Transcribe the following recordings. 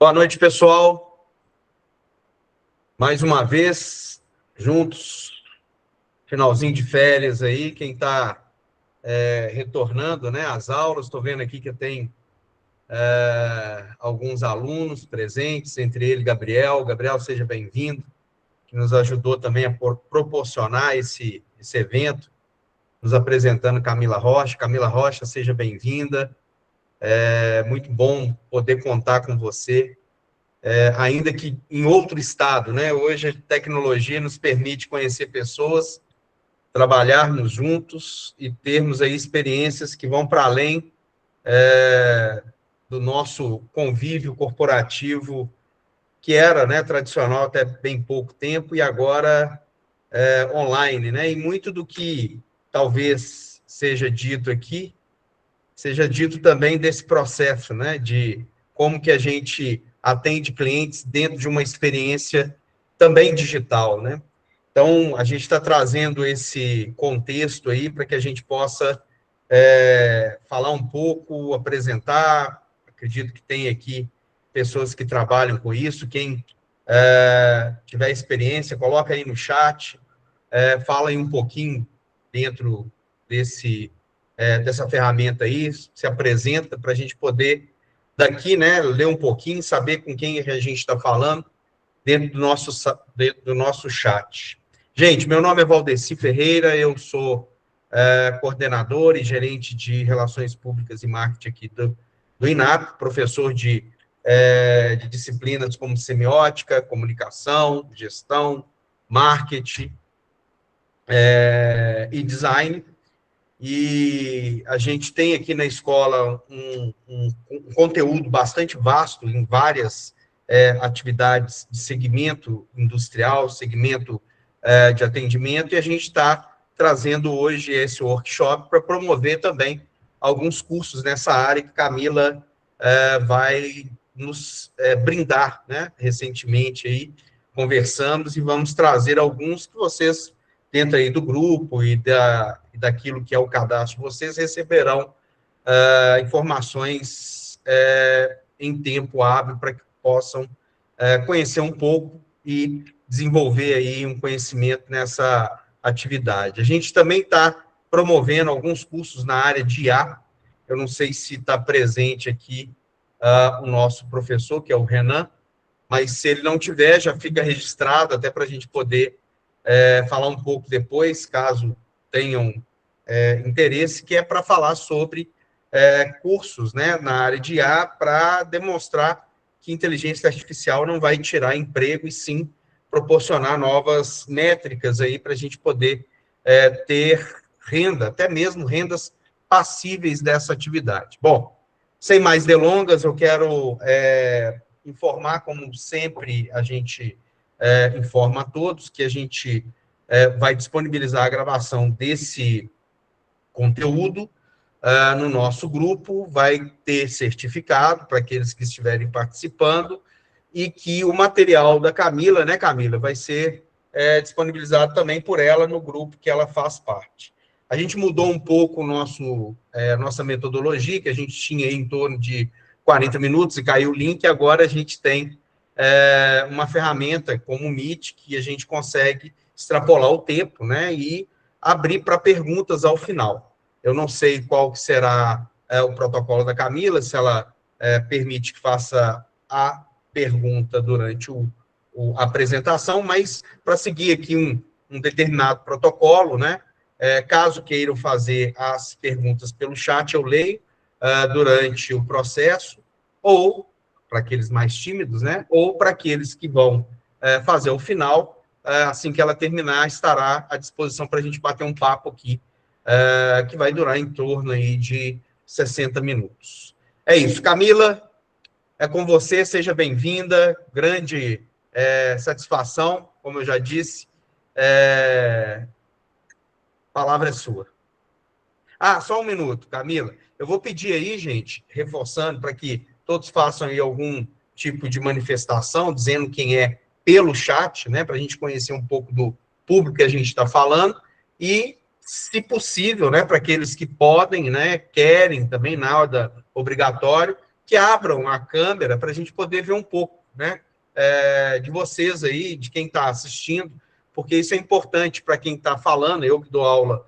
Boa noite, pessoal. Mais uma vez, juntos, finalzinho de férias aí, quem está retornando, né, às aulas, estou vendo aqui que tem alguns alunos presentes, entre eles Gabriel. Gabriel, seja bem-vindo, que nos ajudou também a proporcionar esse evento, nos apresentando Camila Rocha. Camila Rocha, seja bem-vinda. É muito bom poder contar com você, ainda que em outro estado, né? Hoje a tecnologia nos permite conhecer pessoas, trabalharmos juntos e termos aí experiências que vão para além do nosso convívio corporativo, que era, né, tradicional até bem pouco tempo, e agora online, né? E muito do que talvez seja dito aqui, seja dito também desse processo, né, de como que a gente atende clientes dentro de uma experiência também digital, né? Então, a gente está trazendo esse contexto aí para que a gente possa falar um pouco, apresentar. Acredito que tem aqui pessoas que trabalham com isso. Quem tiver experiência, coloca aí no chat, fala aí um pouquinho dentro dessa ferramenta aí, se apresenta para a gente poder, daqui, né, ler um pouquinho, saber com quem a gente está falando dentro do nosso chat. Gente, meu nome é Valdeci Ferreira, eu sou coordenador e gerente de Relações Públicas e Marketing aqui do INAP, professor de disciplinas como semiótica, comunicação, gestão, marketing e design. E a gente tem aqui na escola um conteúdo bastante vasto em várias atividades de segmento industrial, segmento de atendimento, e a gente está trazendo hoje esse workshop para promover também alguns cursos nessa área que Camila vai nos brindar, né? Recentemente aí conversamos e vamos trazer alguns que vocês, dentro aí do grupo e daquilo que é o cadastro, vocês receberão informações em tempo hábil para que possam conhecer um pouco e desenvolver aí um conhecimento nessa atividade. A gente também está promovendo alguns cursos na área de IA. Eu não sei se está presente aqui o nosso professor, que é o Renan, mas se ele não tiver, já fica registrado, até para a gente poder falar um pouco depois, caso tenham interesse, que é para falar sobre cursos, né, na área de IA, para demonstrar que inteligência artificial não vai tirar emprego, e sim proporcionar novas métricas aí para a gente poder ter renda, até mesmo rendas passíveis dessa atividade. Bom, sem mais delongas, eu quero informar, como sempre a gente informa a todos, que a gente vai disponibilizar a gravação desse conteúdo no nosso grupo, vai ter certificado para aqueles que estiverem participando, e que o material da Camila, né, Camila, vai ser disponibilizado também por ela no grupo que ela faz parte. A gente mudou um pouco nossa metodologia, que a gente tinha em torno de 40 minutos e caiu o link, agora a gente tem uma ferramenta como o Meet, que a gente consegue extrapolar o tempo, né, e abrir para perguntas ao final. Eu não sei qual que será o protocolo da Camila, se ela permite que faça a pergunta durante a apresentação, mas para seguir aqui um determinado protocolo, né? Caso queiram fazer as perguntas pelo chat, eu leio durante o processo, ou para aqueles mais tímidos, né? Ou para aqueles que vão fazer o final, assim que ela terminar, estará à disposição para a gente bater um papo aqui, que vai durar em torno aí de 60 minutos. É isso, Camila, é com você, seja bem-vinda, grande satisfação, como eu já disse, a palavra é sua. Só um minuto, Camila, eu vou pedir aí, gente, reforçando, para que todos façam aí algum tipo de manifestação, dizendo quem é pelo chat, né, para a gente conhecer um pouco do público que a gente está falando, e, se possível, né, para aqueles que podem, né, querem também, nada obrigatório, que abram a câmera para a gente poder ver um pouco, né, de vocês aí, de quem está assistindo, porque isso é importante para quem está falando. Eu que dou aula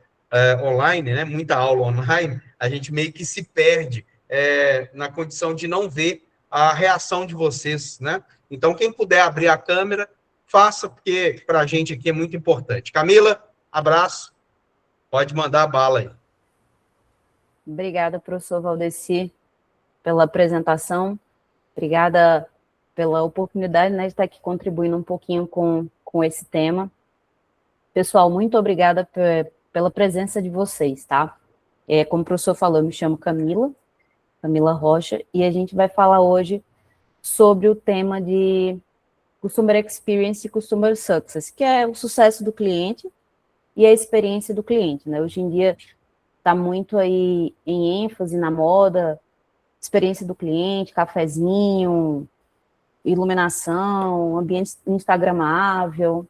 online, né, muita aula online, a gente meio que se perde na condição de não ver a reação de vocês, né? Então, quem puder abrir a câmera, faça, porque para a gente aqui é muito importante. Camila, abraço, pode mandar a bala aí. Obrigada, professor Valdeci, pela apresentação. Obrigada pela oportunidade, né, de estar aqui contribuindo um pouquinho com esse tema. Pessoal, muito obrigada pela presença de vocês, tá? Como o professor falou, eu me chamo Camila Rocha, e a gente vai falar hoje sobre o tema de Customer Experience e Customer Success, que é o sucesso do cliente e a experiência do cliente, né? Hoje em dia está muito aí em ênfase na moda, experiência do cliente, cafezinho, iluminação, ambiente instagramável.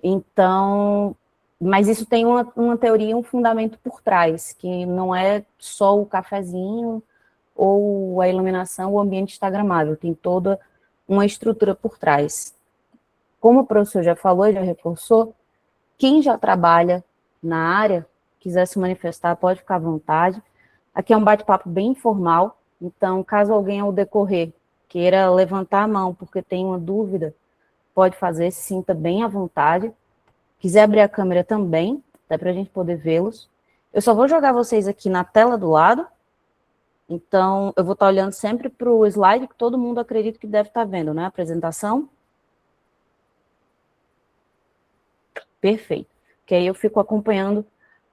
Então, mas isso tem uma teoria, um fundamento por trás, que não é só o cafezinho ou a iluminação, o ambiente instagramável, tem toda uma estrutura por trás. Como o professor já falou, já reforçou, quem já trabalha na área, quiser se manifestar, pode ficar à vontade. Aqui é um bate-papo bem informal, então, caso alguém ao decorrer queira levantar a mão porque tem uma dúvida, pode fazer, se sinta bem à vontade. Quiser abrir a câmera também, até para a gente poder vê-los. Eu só vou jogar vocês aqui na tela do lado, então eu vou estar olhando sempre para o slide que todo mundo acredita que deve estar vendo, né? A apresentação. Perfeito. Que aí eu fico acompanhando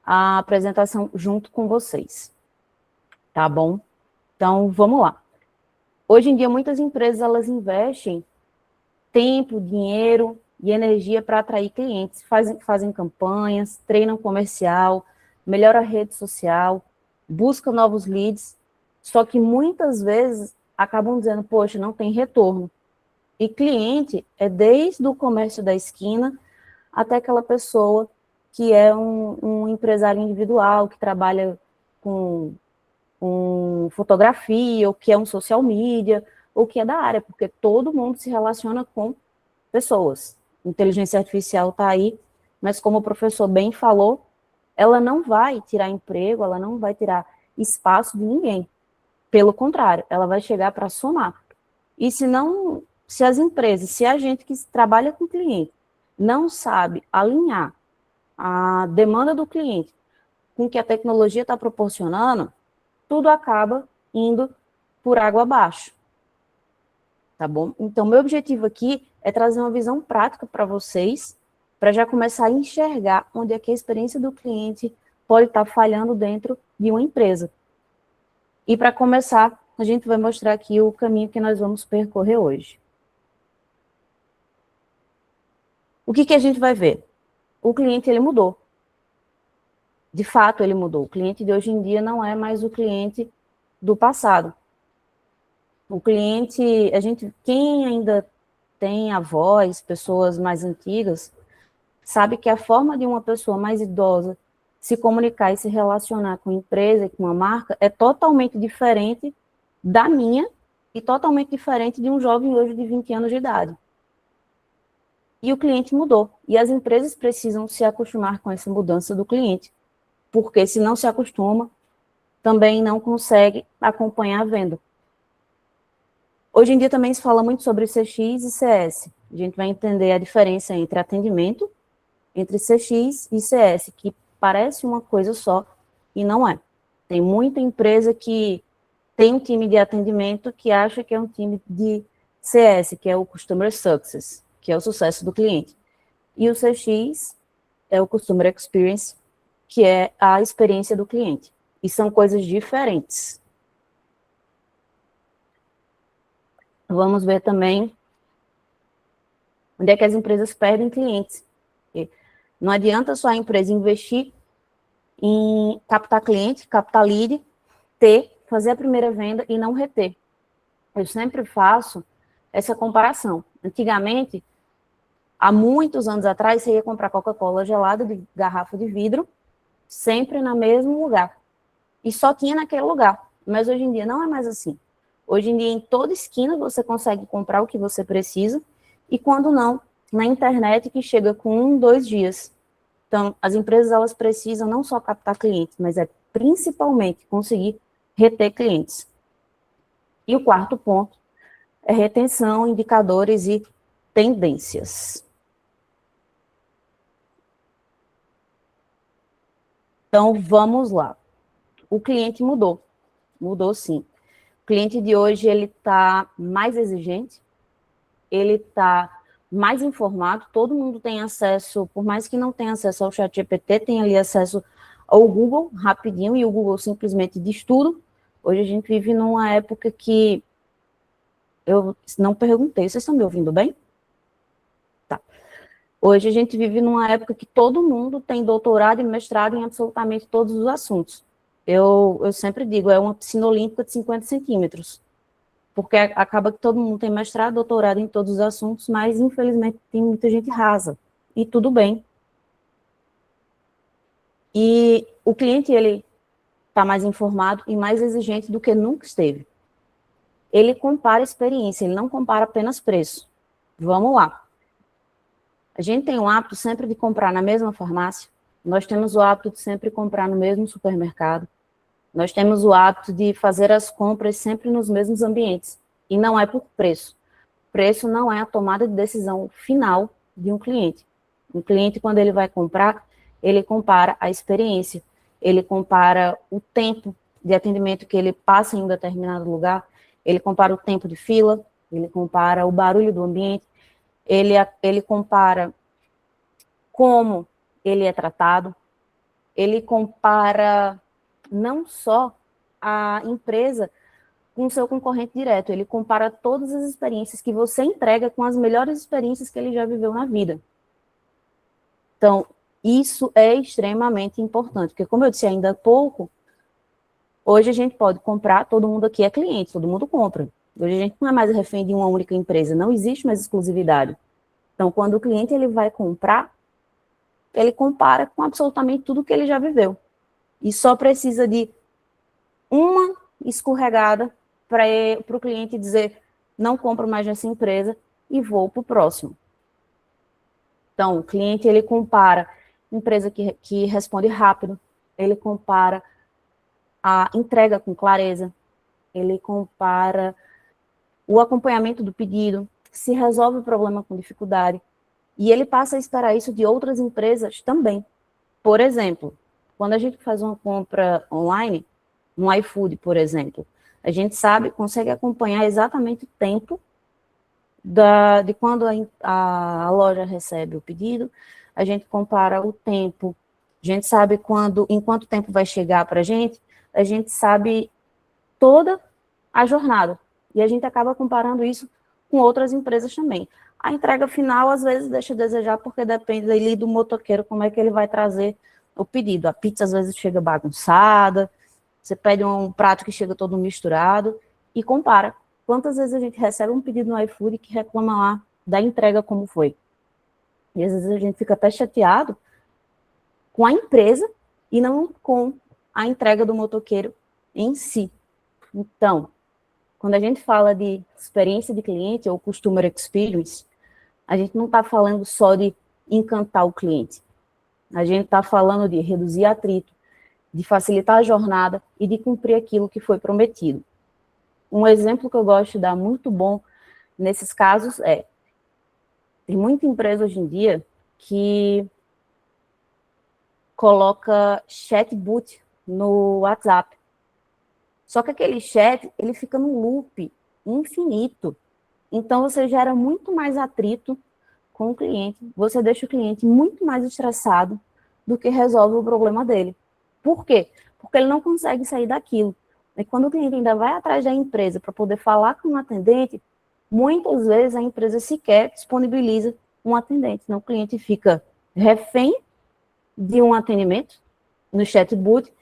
a apresentação junto com vocês. Tá bom? Então, vamos lá. Hoje em dia, muitas empresas, elas investem tempo, dinheiro e energia para atrair clientes, fazem campanhas, treinam comercial, melhora a rede social, buscam novos leads, só que muitas vezes acabam dizendo, poxa, não tem retorno. E cliente é desde o comércio da esquina até aquela pessoa que é um empresário individual, que trabalha com fotografia, ou que é um social media, ou que é da área, porque todo mundo se relaciona com pessoas. Inteligência artificial está aí, mas como o professor bem falou, ela não vai tirar emprego, ela não vai tirar espaço de ninguém. Pelo contrário, ela vai chegar para somar. E se as empresas, se a gente que trabalha com cliente não sabe alinhar a demanda do cliente com o que a tecnologia está proporcionando, tudo acaba indo por água abaixo. Tá bom? Então, meu objetivo aqui é trazer uma visão prática para vocês, para já começar a enxergar onde é que a experiência do cliente pode estar falhando dentro de uma empresa. E para começar, a gente vai mostrar aqui o caminho que nós vamos percorrer hoje. O que a gente vai ver? O cliente, ele mudou. De fato, ele mudou. O cliente de hoje em dia não é mais o cliente do passado. O cliente, quem ainda tem avós, pessoas mais antigas, sabe que a forma de uma pessoa mais idosa se comunicar e se relacionar com a empresa e com a marca é totalmente diferente da minha e totalmente diferente de um jovem hoje de 20 anos de idade. E o cliente mudou. E as empresas precisam se acostumar com essa mudança do cliente, porque se não se acostuma, também não consegue acompanhar a venda. Hoje em dia também se fala muito sobre CX e CS. A gente vai entender a diferença entre atendimento, entre CX e CS, que parece uma coisa só e não é. Tem muita empresa que tem um time de atendimento que acha que é um time de CS, que é o Customer Success, que é o sucesso do cliente. E o CX é o Customer Experience, que é a experiência do cliente. E são coisas diferentes. Vamos ver também onde é que as empresas perdem clientes. Não adianta só a empresa investir em captar cliente, captar lead, fazer a primeira venda e não reter. Eu sempre faço essa comparação. Antigamente, há muitos anos atrás, você ia comprar Coca-Cola gelada de garrafa de vidro, sempre no mesmo lugar. E só tinha naquele lugar. Mas hoje em dia não é mais assim. Hoje em dia, em toda esquina, você consegue comprar o que você precisa, e quando não, na internet, que chega com 1, 2 dias. Então, as empresas, elas precisam não só captar clientes, mas é principalmente conseguir reter clientes. E o quarto ponto é retenção, indicadores e tendências. Então, vamos lá. O cliente mudou sim. O cliente de hoje, ele está mais exigente, ele está mais informado, todo mundo tem acesso, por mais que não tenha acesso ao ChatGPT, tem ali acesso ao Google rapidinho, e o Google simplesmente diz tudo. Hoje a gente vive numa época que eu não perguntei, vocês estão me ouvindo bem? Tá. Hoje a gente vive numa época que todo mundo tem doutorado e mestrado em absolutamente todos os assuntos. Eu sempre digo, é uma piscina olímpica de 50 centímetros. Porque acaba que todo mundo tem mestrado, doutorado em todos os assuntos, mas infelizmente tem muita gente rasa. E tudo bem. E o cliente, ele está mais informado e mais exigente do que nunca esteve. Ele compara experiência, ele não compara apenas preço. Vamos lá. A gente tem o hábito sempre de comprar na mesma farmácia, nós temos o hábito de sempre comprar no mesmo supermercado, nós temos o hábito de fazer as compras sempre nos mesmos ambientes, e não é por preço. Preço não é a tomada de decisão final de um cliente. Um cliente, quando ele vai comprar, ele compara a experiência, ele compara o tempo de atendimento que ele passa em um determinado lugar, ele compara o tempo de fila, ele compara o barulho do ambiente, ele compara como ele é tratado, ele compara não só a empresa com o seu concorrente direto, ele compara todas as experiências que você entrega com as melhores experiências que ele já viveu na vida. Então, isso é extremamente importante, porque como eu disse ainda há pouco, hoje a gente pode comprar, todo mundo aqui é cliente, todo mundo compra. Hoje a gente não é mais refém de uma única empresa, não existe mais exclusividade. Então, quando o cliente ele vai comprar, ele compara com absolutamente tudo que ele já viveu. E só precisa de uma escorregada para o cliente dizer, não compro mais nessa empresa e vou para o próximo. Então, o cliente, ele compara empresa que responde rápido, ele compara a entrega com clareza, ele compara o acompanhamento do pedido, se resolve o problema com dificuldade, e ele passa a esperar isso de outras empresas também. Por exemplo, quando a gente faz uma compra online, no iFood, por exemplo, a gente sabe, consegue acompanhar exatamente o tempo de quando a loja recebe o pedido, a gente compara o tempo, a gente sabe em quanto tempo vai chegar para a gente sabe toda a jornada, e a gente acaba comparando isso com outras empresas também. A entrega final, às vezes, deixa a desejar, porque depende ali do motoqueiro, como é que ele vai trazer o pedido. A pizza, às vezes, chega bagunçada, você pede um prato que chega todo misturado, e compara. Quantas vezes a gente recebe um pedido no iFood que reclama lá da entrega como foi? E às vezes a gente fica até chateado com a empresa e não com a entrega do motoqueiro em si. Então, quando a gente fala de experiência de cliente ou customer experience, a gente não está falando só de encantar o cliente. A gente está falando de reduzir atrito, de facilitar a jornada e de cumprir aquilo que foi prometido. Um exemplo que eu gosto de dar muito bom nesses casos tem muita empresa hoje em dia que coloca chatbot no WhatsApp. Só que aquele chat, ele fica num loop infinito. Então, você gera muito mais atrito com o cliente, você deixa o cliente muito mais estressado do que resolve o problema dele. Por quê? Porque ele não consegue sair daquilo. E quando o cliente ainda vai atrás da empresa para poder falar com um atendente, muitas vezes a empresa sequer disponibiliza um atendente. Então, o cliente fica refém de um atendimento no chatbot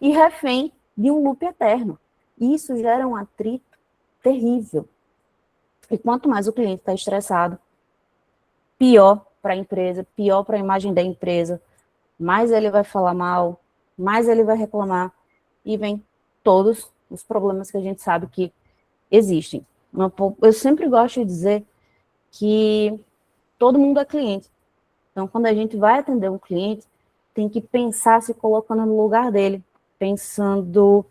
e refém de um loop eterno. E isso gera um atrito terrível. E quanto mais o cliente está estressado, pior para a empresa, pior para a imagem da empresa, mais ele vai falar mal, mais ele vai reclamar, e vem todos os problemas que a gente sabe que existem. Eu sempre gosto de dizer que todo mundo é cliente. Então, quando a gente vai atender um cliente, tem que pensar se colocando no lugar dele, pensando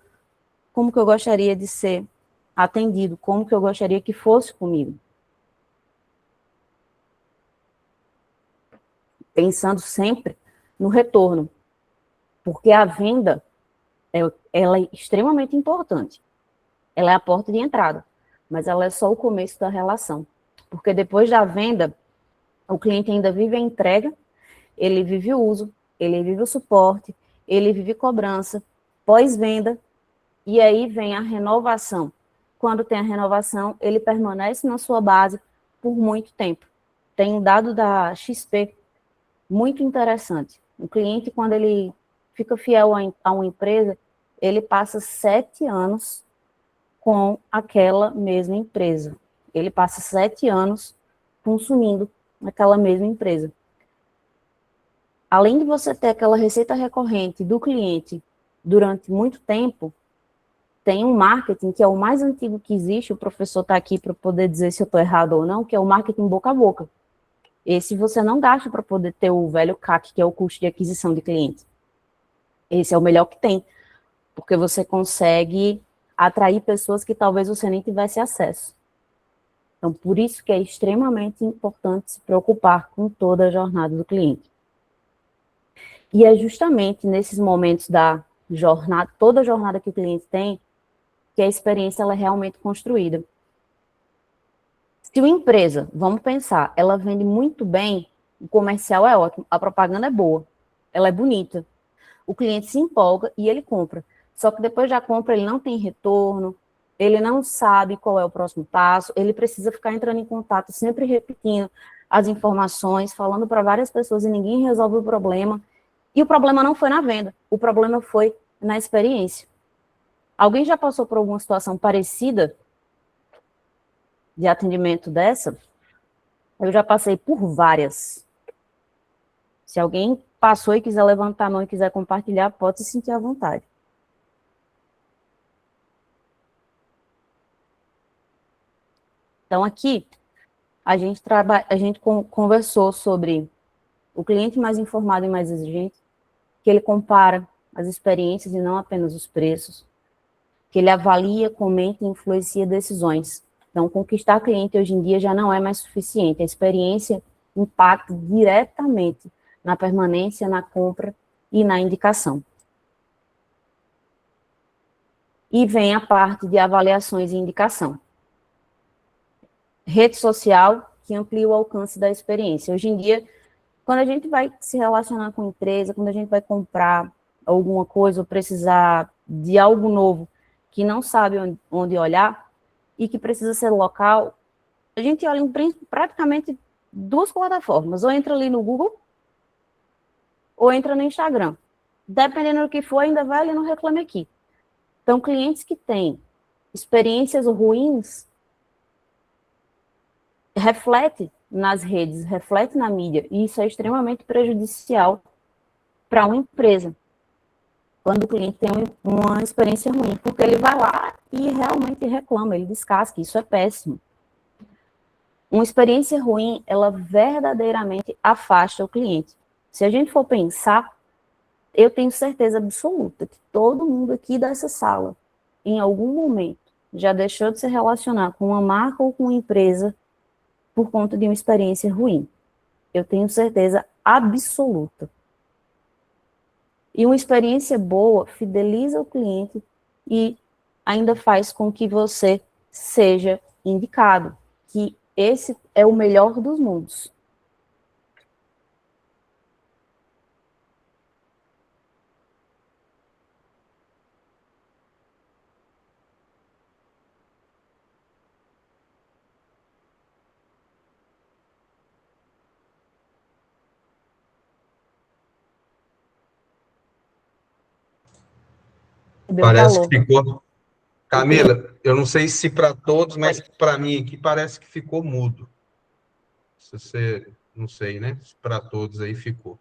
como que eu gostaria de ser atendido, como que eu gostaria que fosse comigo. Pensando sempre no retorno, porque a venda, ela é extremamente importante. Ela é a porta de entrada, mas ela é só o começo da relação. Porque depois da venda, o cliente ainda vive a entrega, ele vive o uso, ele vive o suporte, ele vive cobrança, pós-venda, e aí vem a renovação. Quando tem a renovação, ele permanece na sua base por muito tempo. Tem um dado da XP muito interessante. O cliente, quando ele fica fiel a uma empresa, ele passa 7 anos com aquela mesma empresa. Ele passa 7 anos consumindo aquela mesma empresa. Além de você ter aquela receita recorrente do cliente durante muito tempo, tem um marketing que é o mais antigo que existe, o professor está aqui para poder dizer se eu estou errado ou não, que é o marketing boca a boca. Esse você não gasta para poder ter o velho CAC, que é o custo de aquisição de cliente. Esse é o melhor que tem, porque você consegue atrair pessoas que talvez você nem tivesse acesso. Então, por isso que é extremamente importante se preocupar com toda a jornada do cliente. E é justamente nesses momentos da jornada, toda a jornada que o cliente tem, que a experiência ela é realmente construída. Se uma empresa, vamos pensar, ela vende muito bem, o comercial é ótimo, a propaganda é boa, ela é bonita, o cliente se empolga e ele compra. Só que depois da compra ele não tem retorno, ele não sabe qual é o próximo passo, ele precisa ficar entrando em contato, sempre repetindo as informações, falando para várias pessoas e ninguém resolve o problema. E o problema não foi na venda, o problema foi na experiência. Alguém já passou por alguma situação parecida de atendimento dessa? Eu já passei por várias. Se alguém passou e quiser levantar a mão e quiser compartilhar, pode se sentir à vontade. Então, aqui, a gente conversou sobre o cliente mais informado e mais exigente, que ele compara as experiências e não apenas os preços, que ele avalia, comenta e influencia decisões. Então, conquistar cliente hoje em dia já não é mais suficiente. A experiência impacta diretamente na permanência, na compra e na indicação. E vem a parte de avaliações e indicação. Rede social, que amplia o alcance da experiência. Hoje em dia, quando a gente vai se relacionar com a empresa, quando a gente vai comprar alguma coisa ou precisar de algo novo que não sabe onde olhar e que precisa ser local, a gente olha em praticamente 2 plataformas. Ou entra ali no Google, ou entra no Instagram. Dependendo do que for, ainda vai ali no Reclame Aqui. Então, clientes que têm experiências ruins, reflete nas redes, reflete na mídia, e isso é extremamente prejudicial para uma empresa, quando o cliente tem uma experiência ruim, porque ele vai lá e realmente reclama, ele descasca, isso é péssimo. Uma experiência ruim, ela verdadeiramente afasta o cliente. Se a gente for pensar, eu tenho certeza absoluta que todo mundo aqui dessa sala, em algum momento, já deixou de se relacionar com uma marca ou com uma empresa por conta de uma experiência ruim. Eu tenho certeza absoluta. E uma experiência boa fideliza o cliente e ainda faz com que você seja indicado, que esse é o melhor dos mundos. Deu Parece calor. que ficou. Camila, eu não sei se para todos, mas para mim aqui parece que ficou mudo. Se você, não sei, né? Para todos aí ficou.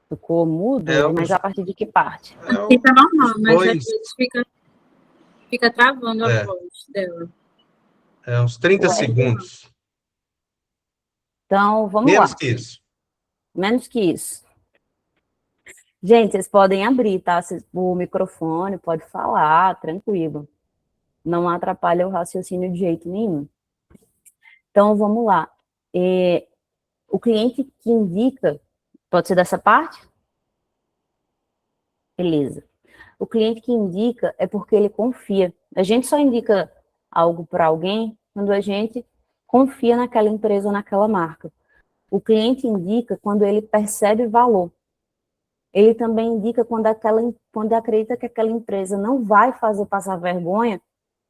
Ficou mudo, mas a partir de que parte? Fica normal, os mas às dois, vezes fica. Fica travando a É, voz dela. uns 30 Ué. segundos. Então, vamos Menos lá. que isso. Menos que isso. Gente, vocês podem abrir, tá? O microfone, pode falar, tranquilo. Não atrapalha o raciocínio de jeito nenhum. Então, vamos lá. O cliente que indica, pode ser dessa parte? Beleza. O cliente que indica é porque ele confia. A gente só indica algo para alguém quando a gente confia naquela empresa ou naquela marca. O cliente indica quando ele percebe valor. Ele também indica quando acredita que aquela empresa não vai fazer passar vergonha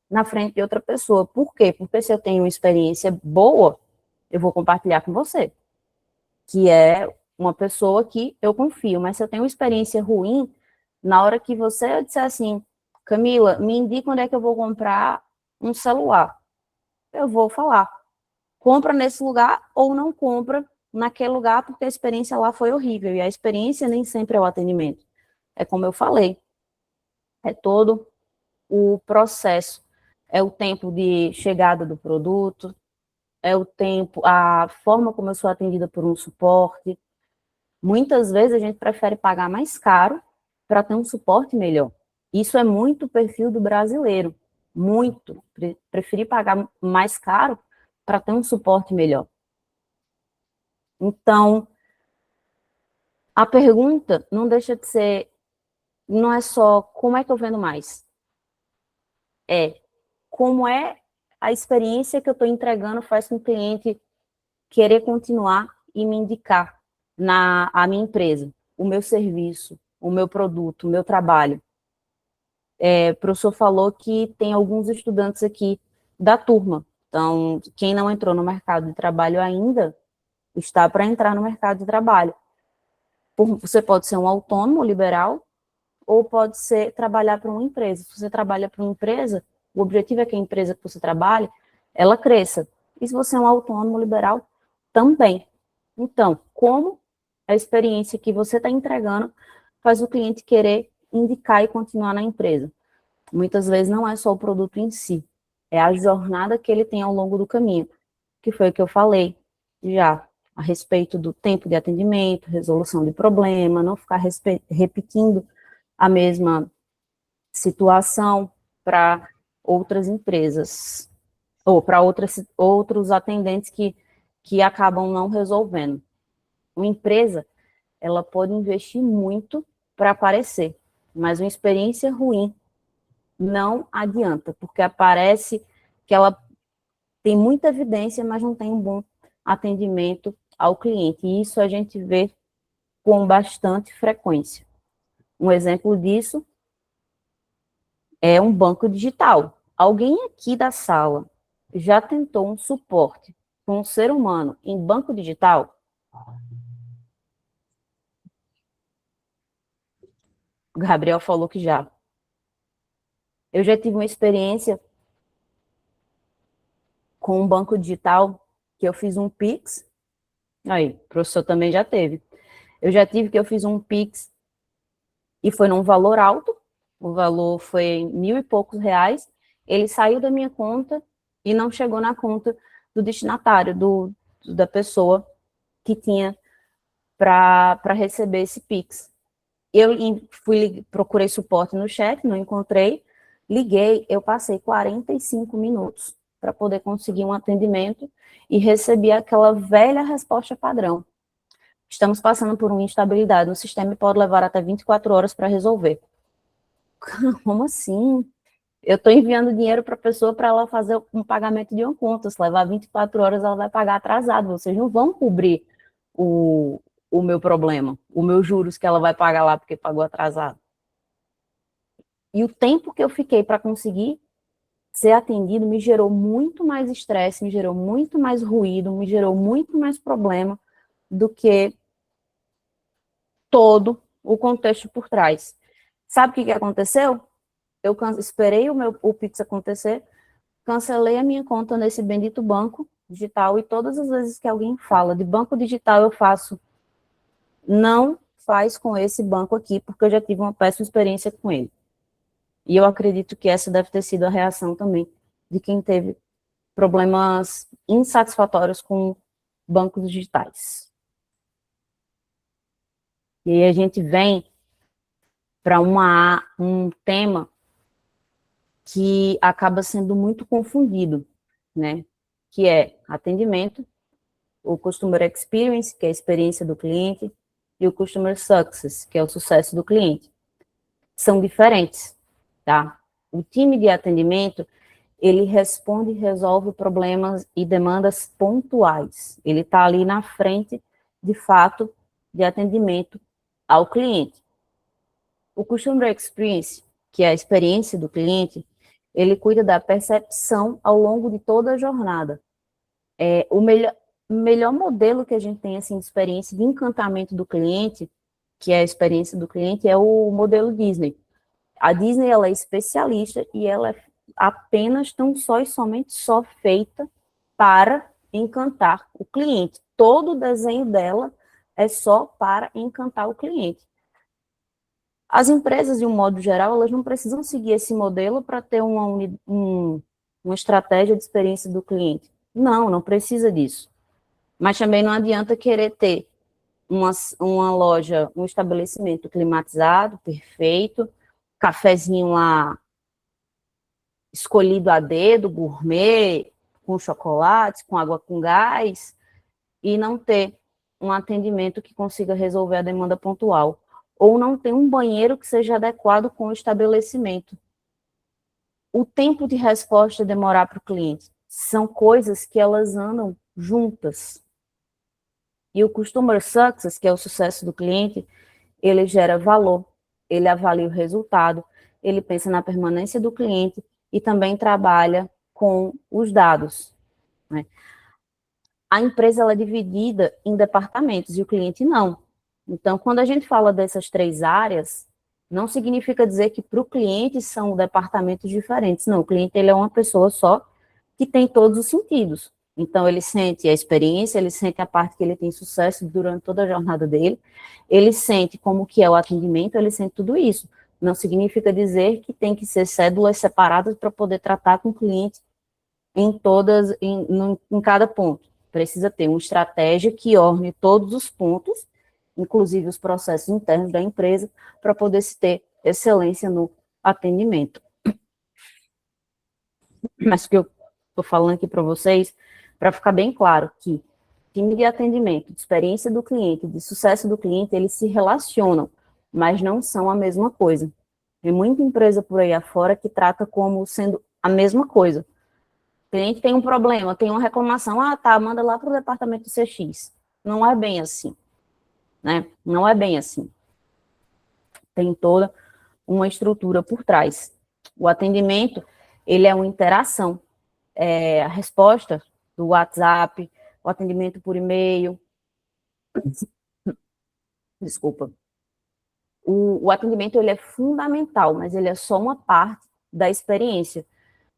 na frente de outra pessoa. Por quê? Porque se eu tenho uma experiência boa, eu vou compartilhar com você, que é uma pessoa que eu confio. Mas se eu tenho uma experiência ruim, na hora que você disser assim, Camila, me indica onde é que eu vou comprar um celular, eu vou falar, compra nesse lugar ou não compra naquele lugar, porque a experiência lá foi horrível. E a experiência nem sempre é o atendimento. É como eu falei, é todo o processo. É o tempo de chegada do produto, é o tempo, a forma como eu sou atendida por um suporte. Muitas vezes a gente prefere pagar mais caro para ter um suporte melhor. Isso é muito o perfil do brasileiro. Muito. Preferir pagar mais caro para ter um suporte melhor. Então, a pergunta não deixa de ser, não é só como é que eu vendo mais, é como é a experiência que eu estou entregando faz com o cliente querer continuar e me indicar a minha empresa, o meu serviço, o meu produto, o meu trabalho. O professor falou que tem alguns estudantes aqui da turma, então quem não entrou no mercado de trabalho ainda está para entrar no mercado de trabalho. Você pode ser um autônomo liberal ou pode ser trabalhar para uma empresa. Se você trabalha para uma empresa, o objetivo é que a empresa que você trabalha, ela cresça. E se você é um autônomo liberal, também. Então, como a experiência que você está entregando faz o cliente querer indicar e continuar na empresa? Muitas vezes não é só o produto em si, é a jornada que ele tem ao longo do caminho, que foi o que eu falei já a respeito do tempo de atendimento, resolução de problema, não ficar repetindo a mesma situação para outras empresas, ou para outros atendentes que acabam não resolvendo. Uma empresa, ela pode investir muito para aparecer, mas uma experiência ruim não adianta, porque aparece que ela tem muita evidência, mas não tem um bom atendimento ao cliente, e isso a gente vê com bastante frequência. Um exemplo disso é um banco digital. Alguém aqui da sala já tentou um suporte com um ser humano em banco digital? O Gabriel falou que já. Eu já tive uma experiência com um banco digital que eu fiz um Pix. Aí, o professor também já teve. Eu já tive que eu fiz um Pix e foi num valor alto. O valor foi 1.000 e poucos reais. Ele saiu da minha conta e não chegou na conta do destinatário, da pessoa que tinha para receber esse Pix. Eu procurei suporte no chat, não encontrei, liguei, eu passei 45 minutos para poder conseguir um atendimento e recebi aquela velha resposta padrão. Estamos passando por uma instabilidade no sistema e pode levar até 24 horas para resolver. Como assim? Eu estou enviando dinheiro para a pessoa para ela fazer um pagamento de uma conta. Se levar 24 horas, ela vai pagar atrasado. Vocês não vão cobrir o meu problema, o meu juros que ela vai pagar lá porque pagou atrasado. E o tempo que eu fiquei para conseguir ser atendido me gerou muito mais estresse, me gerou muito mais ruído, me gerou muito mais problema do que todo o contexto por trás. Sabe o que aconteceu? Eu esperei o Pix acontecer, cancelei a minha conta nesse bendito banco digital e todas as vezes que alguém fala de banco digital eu faço, não faz com esse banco aqui, porque eu já tive uma péssima experiência com ele. E eu acredito que essa deve ter sido a reação também de quem teve problemas insatisfatórios com bancos digitais. E aí a gente vem para um tema que acaba sendo muito confundido, né? Que é atendimento, o Customer Experience, que é a experiência do cliente, e o Customer Success, que é o sucesso do cliente. São diferentes, tá? O time de atendimento, ele responde e resolve problemas e demandas pontuais. Ele está ali na frente, de fato, de atendimento ao cliente. O Customer Experience, que é a experiência do cliente, ele cuida da percepção ao longo de toda a jornada. O melhor modelo que a gente tem, assim, de experiência de encantamento do cliente, que é a experiência do cliente, é o modelo Disney. A Disney, ela é especialista e ela é apenas, tão só e somente só feita para encantar o cliente. Todo o desenho dela é só para encantar o cliente. As empresas, de um modo geral, elas não precisam seguir esse modelo para ter uma estratégia de experiência do cliente. Não, não precisa disso. Mas também não adianta querer ter uma loja, um estabelecimento climatizado, perfeito, cafezinho lá escolhido a dedo, gourmet, com chocolate, com água com gás, e não ter um atendimento que consiga resolver a demanda pontual. Ou não ter um banheiro que seja adequado com o estabelecimento. O tempo de resposta demorar para o cliente. São coisas que elas andam juntas. E o Customer Success, que é o sucesso do cliente, ele gera valor, ele avalia o resultado, ele pensa na permanência do cliente e também trabalha com os dados, né? A empresa ela é dividida em departamentos e o cliente não. Então, quando a gente fala dessas três áreas, não significa dizer que para o cliente são departamentos diferentes. Não, o cliente ele é uma pessoa só que tem todos os sentidos. Então, ele sente a experiência, ele sente a parte que ele tem sucesso durante toda a jornada dele, ele sente como que é o atendimento, ele sente tudo isso. Não significa dizer que tem que ser cédulas separadas para poder tratar com o cliente em cada ponto. Precisa ter uma estratégia que orne todos os pontos, inclusive os processos internos da empresa, para poder se ter excelência no atendimento. Mas o que eu estou falando aqui para vocês, para ficar bem claro que time de atendimento, de experiência do cliente, de sucesso do cliente, eles se relacionam, mas não são a mesma coisa. Tem muita empresa por aí afora que trata como sendo a mesma coisa. O cliente tem um problema, tem uma reclamação, tá, manda lá para o departamento do CX. Não é bem assim, né? Não é bem assim. Tem toda uma estrutura por trás. O atendimento, ele é uma interação. A resposta do WhatsApp, o atendimento por e-mail. Desculpa. O atendimento, ele é fundamental, mas ele é só uma parte da experiência.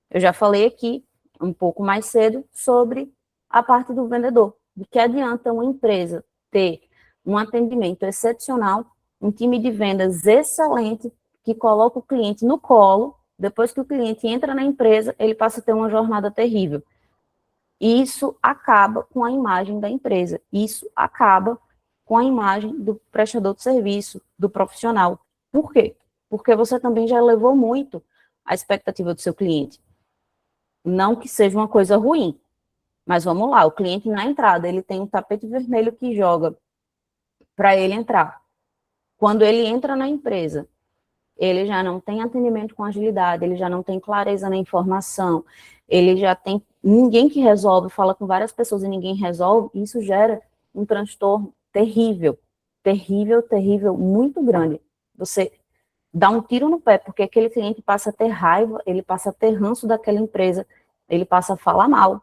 Eu já falei aqui, um pouco mais cedo, sobre a parte do vendedor. De que adianta uma empresa ter um atendimento excepcional, um time de vendas excelente, que coloca o cliente no colo, depois que o cliente entra na empresa, ele passa a ter uma jornada terrível. Isso acaba com a imagem da empresa, isso acaba com a imagem do prestador de serviço, do profissional. Por quê? Porque você também já elevou muito a expectativa do seu cliente. Não que seja uma coisa ruim, mas vamos lá, o cliente na entrada, ele tem um tapete vermelho que joga para ele entrar. Quando ele entra na empresa, ele já não tem atendimento com agilidade, ele já não tem clareza na informação, ele já tem ninguém que resolve, fala com várias pessoas e ninguém resolve, isso gera um transtorno terrível, terrível, terrível, muito grande. Você dá um tiro no pé, porque aquele cliente passa a ter raiva, ele passa a ter ranço daquela empresa, ele passa a falar mal,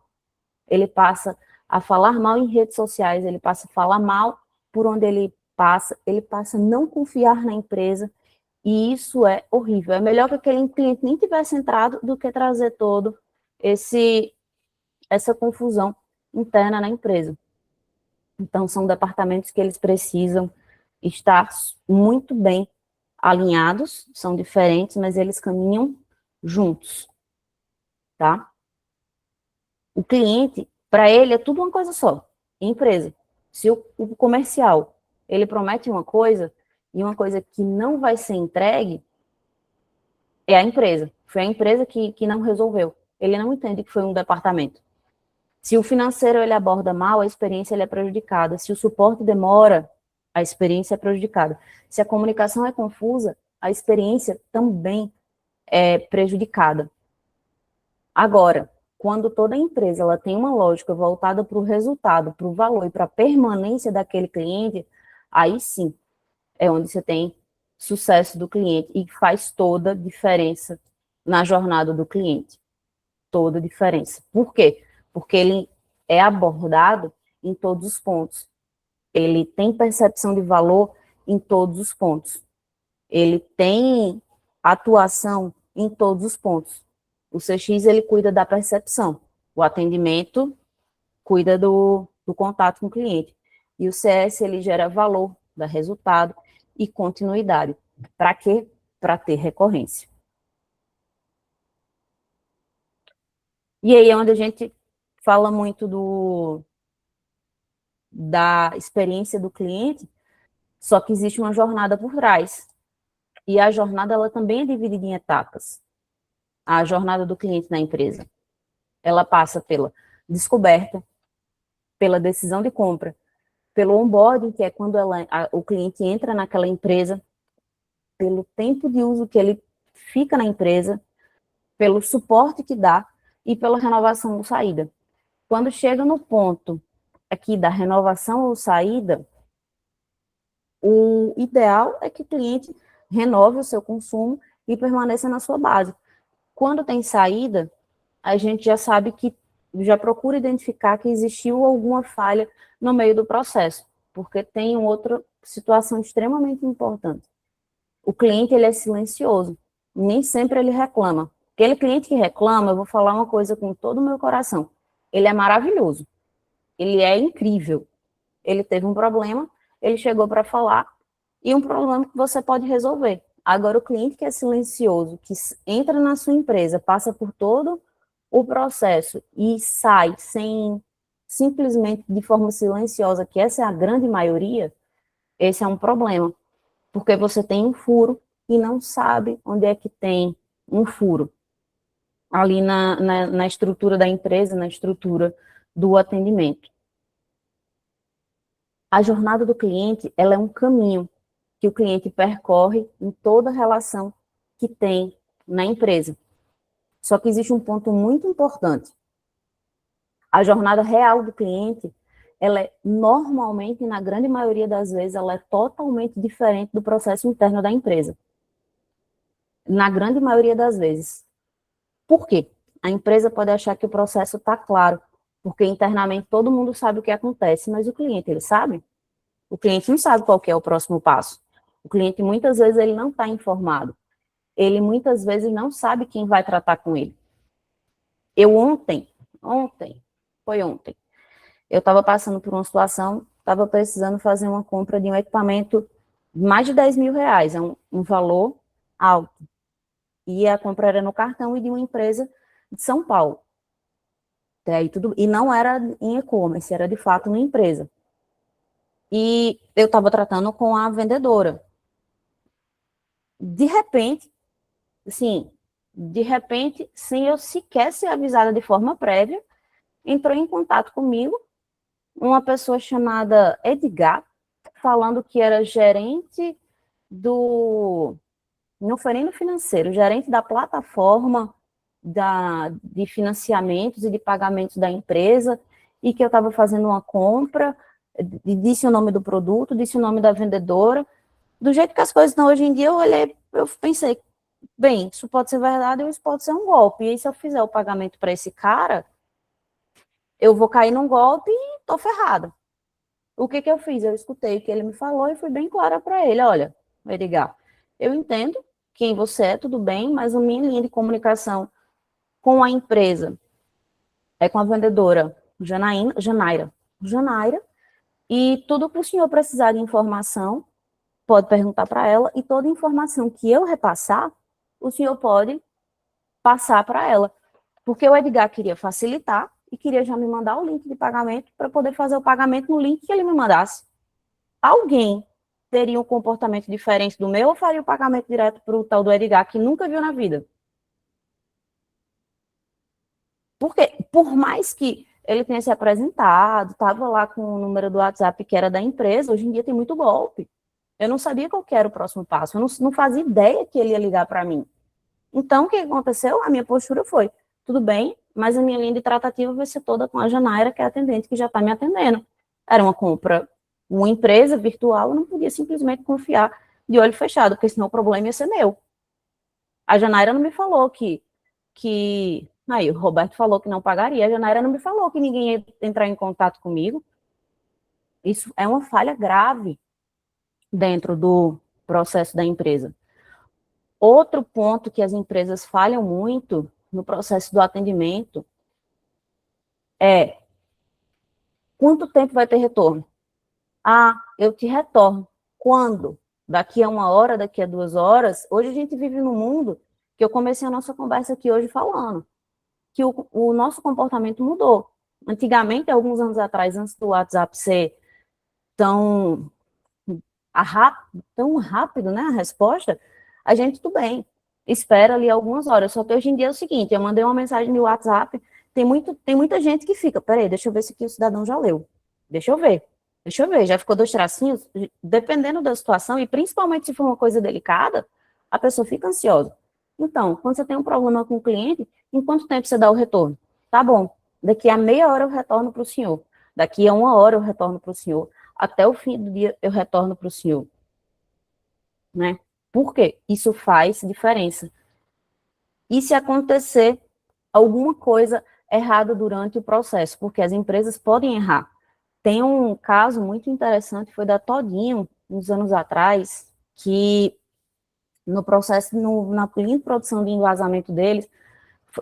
ele passa a falar mal em redes sociais, ele passa a falar mal por onde ele passa a não confiar na empresa, e isso é horrível. É melhor que aquele cliente nem tivesse entrado do que trazer todo essa confusão interna na empresa. Então, são departamentos que eles precisam estar muito bem alinhados, são diferentes, mas eles caminham juntos, tá? O cliente, para ele, é tudo uma coisa só, empresa. Se o comercial, ele promete uma coisa, e uma coisa que não vai ser entregue, é a empresa. Foi a empresa que não resolveu. Ele não entende que foi um departamento. Se o financeiro ele aborda mal, a experiência ele é prejudicada. Se o suporte demora, a experiência é prejudicada. Se a comunicação é confusa, a experiência também é prejudicada. Agora, quando toda empresa ela tem uma lógica voltada para o resultado, para o valor e para a permanência daquele cliente, aí sim é onde você tem sucesso do cliente e faz toda a diferença na jornada do cliente. Toda a diferença. Por quê? Porque ele é abordado em todos os pontos. Ele tem percepção de valor em todos os pontos. Ele tem atuação em todos os pontos. O CX, ele cuida da percepção. O atendimento cuida do contato com o cliente. E o CS, ele gera valor, dá resultado e continuidade. Para quê? Para ter recorrência. E aí é onde a gente fala muito da experiência do cliente, só que existe uma jornada por trás. E a jornada, ela também é dividida em etapas. A jornada do cliente na empresa. Ela passa pela descoberta, pela decisão de compra, pelo onboarding, que é quando o cliente entra naquela empresa, pelo tempo de uso que ele fica na empresa, pelo suporte que dá e pela renovação ou saída. Quando chega no ponto aqui da renovação ou saída, o ideal é que o cliente renove o seu consumo e permaneça na sua base. Quando tem saída, a gente já sabe que, já procura identificar que existiu alguma falha no meio do processo, porque tem outra situação extremamente importante. O cliente, ele é silencioso, nem sempre ele reclama. Aquele cliente que reclama, eu vou falar uma coisa com todo o meu coração, ele é maravilhoso, ele é incrível, ele teve um problema, ele chegou para falar, e um problema que você pode resolver. Agora, o cliente que é silencioso, que entra na sua empresa, passa por todo o processo e sai sem, simplesmente de forma silenciosa, que essa é a grande maioria, esse é um problema. Porque você tem um furo e não sabe onde é que tem um furo. Ali na estrutura da empresa, na estrutura do atendimento. A jornada do cliente, ela é um caminho que o cliente percorre em toda relação que tem na empresa. Só que existe um ponto muito importante. A jornada real do cliente, ela é normalmente, na grande maioria das vezes, ela é totalmente diferente do processo interno da empresa. Na grande maioria das vezes. Por quê? A empresa pode achar que o processo está claro, porque internamente todo mundo sabe o que acontece, mas o cliente, ele sabe? O cliente não sabe qual que é o próximo passo. O cliente, muitas vezes, ele não está informado. Ele, muitas vezes, não sabe quem vai tratar com ele. Eu ontem, eu estava passando por uma situação, estava precisando fazer uma compra de um equipamento de mais de 10 mil reais, é um valor alto. E a compra era no cartão e de uma empresa de São Paulo. E não era em e-commerce, era de fato uma empresa. E eu estava tratando com a vendedora. De repente, sem eu sequer ser avisada de forma prévia, entrou em contato comigo uma pessoa chamada Edgar, falando que era gerente não foi nem no financeiro, gerente da plataforma de financiamentos e de pagamentos da empresa, e que eu estava fazendo uma compra, disse o nome do produto, disse o nome da vendedora. Do jeito que as coisas estão hoje em dia, eu olhei, eu pensei, bem, isso pode ser verdade ou isso pode ser um golpe. E aí, se eu fizer o pagamento para esse cara, eu vou cair num golpe e tô ferrada. O que eu fiz? Eu escutei o que ele me falou e fui bem clara para ele. Olha, Edgar, eu entendo quem você é, tudo bem, mas a minha linha de comunicação com a empresa é com a vendedora Janaíra, e tudo que o senhor precisar de informação, pode perguntar para ela, e toda informação que eu repassar, o senhor pode passar para ela. Porque o Edgar queria facilitar e queria já me mandar o link de pagamento para poder fazer o pagamento no link que ele me mandasse. Alguém teria um comportamento diferente do meu ou faria o pagamento direto para o tal do Edgar, que nunca viu na vida? Porque, por mais que ele tenha se apresentado, estava lá com o número do WhatsApp que era da empresa, hoje em dia tem muito golpe. Eu não sabia qual que era o próximo passo, eu não fazia ideia que ele ia ligar para mim. Então, o que aconteceu? A minha postura foi, tudo bem, mas a minha linha de tratativa vai ser toda com a Janaira, que é a atendente que já está me atendendo. Era uma compra, uma empresa virtual, eu não podia simplesmente confiar de olho fechado, porque senão o problema ia ser meu. A Janaira não me falou aí o Roberto falou que não pagaria, a Janaira não me falou que ninguém ia entrar em contato comigo. Isso é uma falha grave dentro do processo da empresa. Outro ponto que as empresas falham muito no processo do atendimento é quanto tempo vai ter retorno? Ah, eu te retorno. Quando? Daqui a 1 hora, daqui a 2 horas? Hoje a gente vive num mundo que eu comecei a nossa conversa aqui hoje falando que o nosso comportamento mudou. Antigamente, alguns anos atrás, antes do WhatsApp ser tão, tão rápido, né, a resposta, a gente, tudo bem, espera ali algumas horas. Só que hoje em dia é o seguinte, eu mandei uma mensagem no WhatsApp, tem muita gente que fica, peraí, deixa eu ver se aqui o cidadão já leu. Deixa eu ver, já ficou 2 tracinhos? Dependendo da situação, e principalmente se for uma coisa delicada, a pessoa fica ansiosa. Então, quando você tem um problema com o cliente, em quanto tempo você dá o retorno? Tá bom, daqui a meia hora eu retorno para o senhor, daqui a 1 hora eu retorno para o senhor, até o fim do dia eu retorno para o senhor. Né? Por quê? Isso faz diferença. E se acontecer alguma coisa errada durante o processo? Porque as empresas podem errar. Tem um caso muito interessante, foi da Todinho, uns anos atrás, que no processo, na linha de produção de envasamento deles,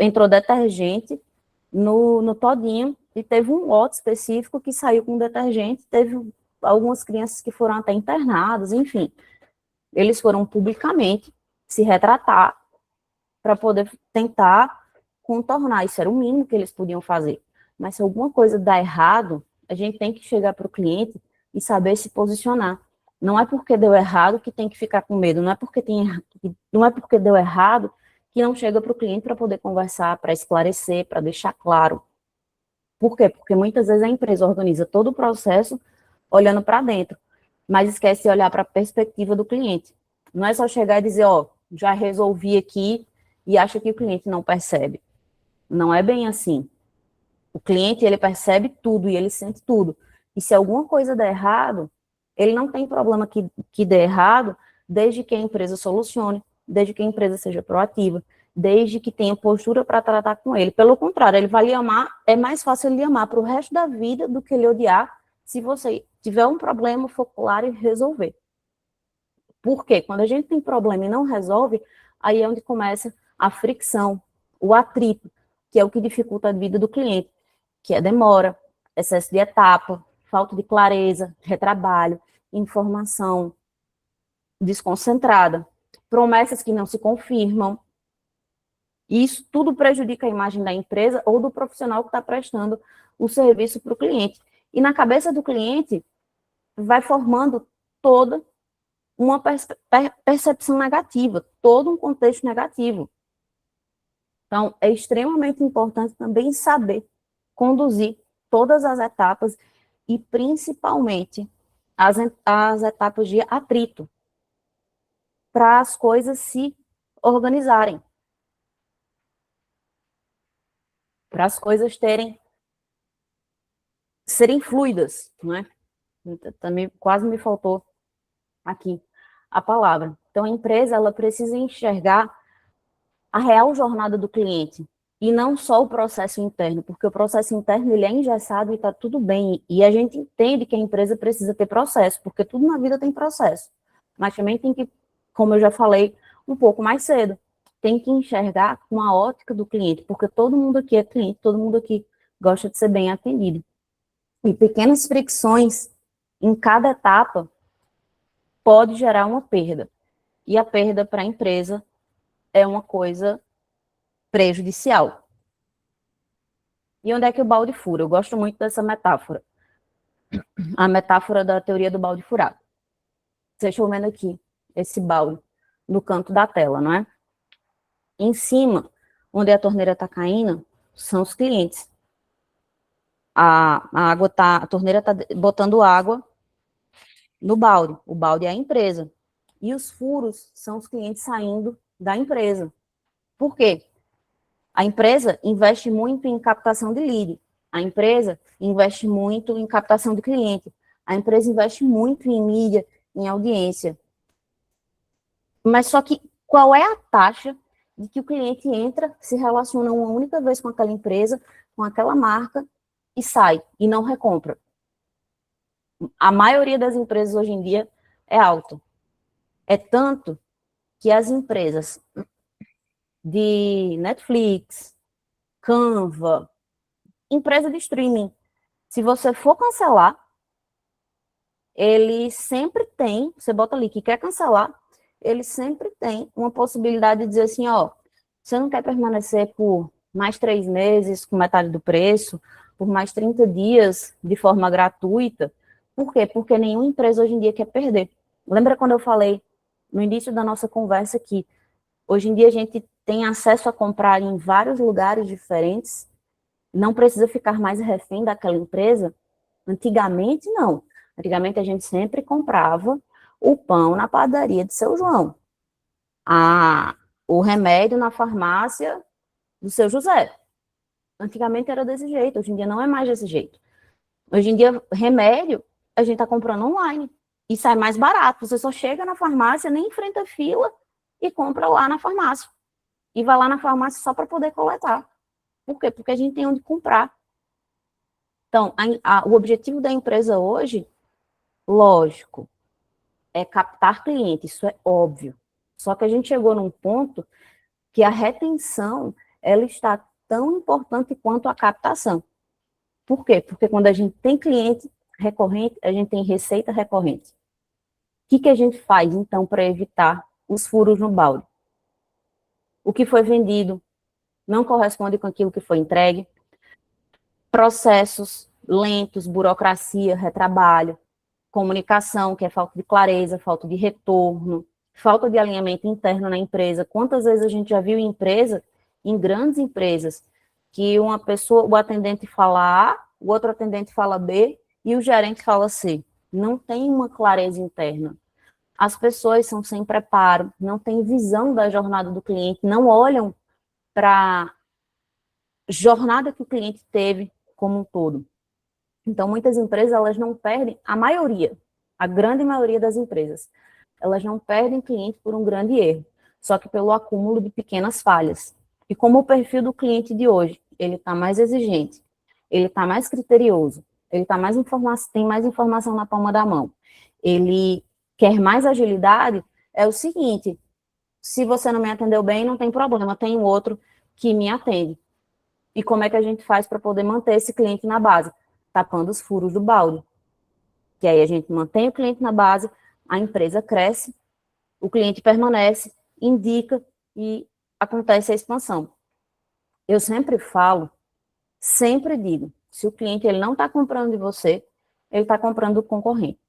entrou detergente no Todinho, e teve um lote específico que saiu com detergente, teve algumas crianças que foram até internadas, enfim. Eles foram publicamente se retratar para poder tentar contornar. Isso era o mínimo que eles podiam fazer. Mas se alguma coisa dá errado, a gente tem que chegar para o cliente e saber se posicionar. Não é porque deu errado que tem que ficar com medo, não é porque deu errado que não chega para o cliente para poder conversar, para esclarecer, para deixar claro. Por quê? Porque muitas vezes a empresa organiza todo o processo olhando para dentro, mas esquece de olhar para a perspectiva do cliente. Não é só chegar e dizer, ó, já resolvi aqui, e acha que o cliente não percebe. Não é bem assim. O cliente, ele percebe tudo e ele sente tudo. E se alguma coisa der errado, ele não tem problema que dê errado, desde que a empresa solucione, desde que a empresa seja proativa, desde que tenha postura para tratar com ele. Pelo contrário, ele vai lhe amar, é mais fácil ele lhe amar para o resto da vida do que ele odiar se você tiver um problema, for claro e resolver. Por quê? Quando a gente tem problema e não resolve, aí é onde começa a fricção, o atrito, que é o que dificulta a vida do cliente, que é demora, excesso de etapa, falta de clareza, retrabalho, informação desconcentrada, promessas que não se confirmam. E isso tudo prejudica a imagem da empresa ou do profissional que está prestando o serviço para o cliente. E na cabeça do cliente, vai formando toda uma percepção negativa, todo um contexto negativo. Então, é extremamente importante também saber conduzir todas as etapas e, principalmente, as etapas de atrito, para as coisas se organizarem, para as coisas serem fluidas, né? Também quase me faltou aqui a palavra. Então, a empresa, ela precisa enxergar a real jornada do cliente, e não só o processo interno, porque o processo interno ele é engessado e está tudo bem, e a gente entende que a empresa precisa ter processo, porque tudo na vida tem processo, mas também tem que, como eu já falei um pouco mais cedo, tem que enxergar com a ótica do cliente, porque todo mundo aqui é cliente, todo mundo aqui gosta de ser bem atendido. E pequenas fricções em cada etapa pode gerar uma perda. E a perda para a empresa é uma coisa prejudicial. E onde é que o balde fura? Eu gosto muito dessa metáfora. A metáfora da teoria do balde furado. Vocês estão vendo aqui esse balde no canto da tela, não é? Em cima, onde a torneira está caindo, são os clientes. A torneira está botando água no balde. O balde é a empresa. E os furos são os clientes saindo da empresa. Por quê? A empresa investe muito em captação de lead. A empresa investe muito em captação de cliente. A empresa investe muito em mídia, em audiência. Mas só que qual é a taxa de que o cliente entra, se relaciona uma única vez com aquela empresa, com aquela marca, e sai, e não recompra? A maioria das empresas hoje em dia é alto. É tanto que as empresas de Netflix, Canva, empresa de streaming, se você for cancelar, ele sempre tem, você bota ali que quer cancelar, ele sempre tem uma possibilidade de dizer assim, ó, você não quer permanecer por mais 3 meses com metade do preço, por mais 30 dias de forma gratuita. Por quê? Porque nenhuma empresa hoje em dia quer perder. Lembra quando eu falei no início da nossa conversa que hoje em dia a gente tem acesso a comprar em vários lugares diferentes, não precisa ficar mais refém daquela empresa? Antigamente, não. Antigamente a gente sempre comprava o pão na padaria de seu João, o remédio na farmácia do seu José. Antigamente era desse jeito, hoje em dia não é mais desse jeito. Hoje em dia, remédio, a gente está comprando online e sai mais barato. Você só chega na farmácia, nem enfrenta fila e compra lá na farmácia. E vai lá na farmácia só para poder coletar. Por quê? Porque a gente tem onde comprar. Então, o objetivo da empresa hoje, lógico, é captar clientes, isso é óbvio. Só que a gente chegou num ponto que a retenção, ela está tão importante quanto a captação. Por quê? Porque quando a gente tem cliente recorrente, a gente tem receita recorrente. O que a gente faz, então, para evitar os furos no balde? O que foi vendido não corresponde com aquilo que foi entregue. Processos lentos, burocracia, retrabalho, comunicação, que é falta de clareza, falta de retorno, falta de alinhamento interno na empresa. Quantas vezes a gente já viu em grandes empresas, que uma pessoa, o atendente fala A, o outro atendente fala B e o gerente fala C. Não tem uma clareza interna. As pessoas são sem preparo, não têm visão da jornada do cliente, não olham para a jornada que o cliente teve como um todo. Então, muitas empresas, elas não perdem, a grande maioria das empresas, elas não perdem cliente por um grande erro, só que pelo acúmulo de pequenas falhas. E como o perfil do cliente de hoje, ele está mais exigente, ele está mais criterioso, ele tá tem mais informação na palma da mão, ele quer mais agilidade, é o seguinte, se você não me atendeu bem, não tem problema, tem um outro que me atende. E como é que a gente faz para poder manter esse cliente na base? Tapando os furos do balde. Que aí a gente mantém o cliente na base, a empresa cresce, o cliente permanece, indica e acontece a expansão. Eu sempre falo, sempre digo, se o cliente ele não está comprando de você, ele está comprando do concorrente.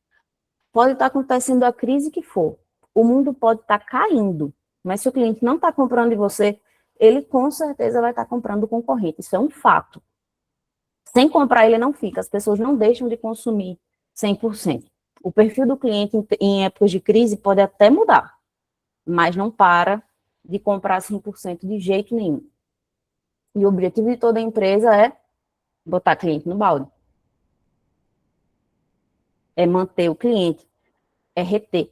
Pode estar acontecendo a crise que for, o mundo pode estar caindo, mas se o cliente não está comprando de você, ele com certeza vai estar comprando do concorrente. Isso é um fato. Sem comprar, ele não fica. As pessoas não deixam de consumir 100%. O perfil do cliente em épocas de crise pode até mudar, mas não para de comprar 100% de jeito nenhum. E o objetivo de toda empresa é botar cliente no balde. É manter o cliente, é reter.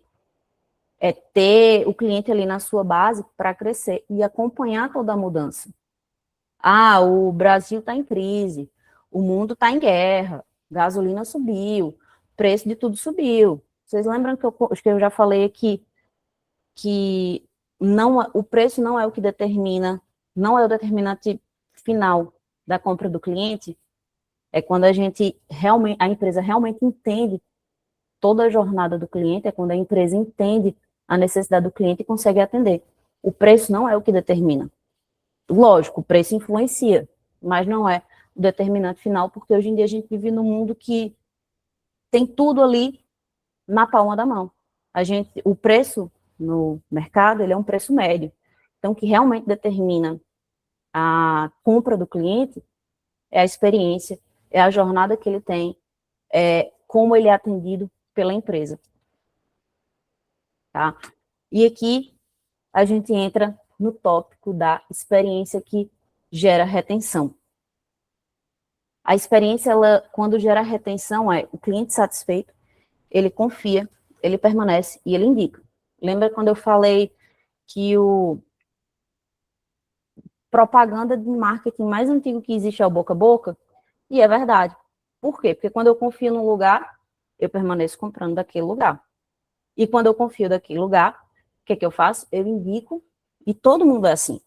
É ter o cliente ali na sua base para crescer e acompanhar toda a mudança. O Brasil está em crise, o mundo está em guerra, gasolina subiu, preço de tudo subiu. Vocês lembram que eu já falei aqui que o preço não é o que determina, não é o determinante final da compra do cliente? É quando a empresa realmente entende toda a jornada do cliente, é quando a empresa entende a necessidade do cliente e consegue atender. O preço não é o que determina. Lógico, o preço influencia, mas não é o determinante final, porque hoje em dia a gente vive num mundo que tem tudo ali na palma da mão. O preço no mercado, ele é um preço médio. Então, o que realmente determina a compra do cliente é a experiência, é a jornada que ele tem, é como ele é atendido pela empresa. Tá? E aqui a gente entra no tópico da experiência que gera retenção. A experiência, quando gera retenção, é o cliente satisfeito, ele confia, ele permanece e ele indica. Lembra quando eu falei que o propaganda de marketing mais antigo que existe é o boca a boca? E é verdade. Por quê? Porque quando eu confio num lugar, eu permaneço comprando daquele lugar. E quando eu confio daquele lugar, o que é que eu faço? Eu indico, e todo mundo é assim,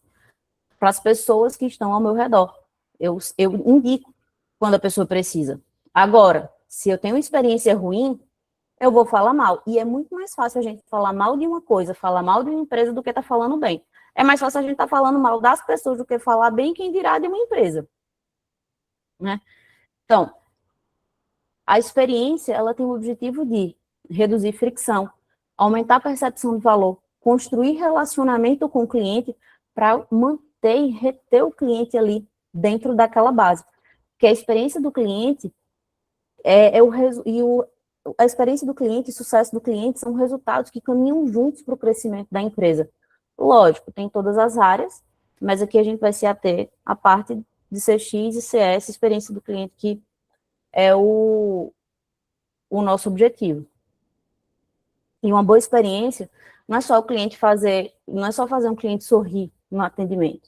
para as pessoas que estão ao meu redor. Eu indico quando a pessoa precisa. Agora, se eu tenho uma experiência ruim, eu vou falar mal. E é muito mais fácil a gente falar mal de uma coisa, falar mal de uma empresa, do que estar falando bem. É mais fácil a gente estar falando mal das pessoas do que falar bem quem dirá de uma empresa. Né? Então, a experiência, ela tem o objetivo de reduzir fricção, aumentar a percepção de valor, construir relacionamento com o cliente para manter e reter o cliente ali dentro daquela base. Porque a experiência do cliente a experiência do cliente e o sucesso do cliente são resultados que caminham juntos para o crescimento da empresa. Lógico, tem todas as áreas, mas aqui a gente vai se ater à parte de CX e CS, experiência do cliente, que é o nosso objetivo. E uma boa experiência não é só não é só fazer um cliente sorrir no atendimento,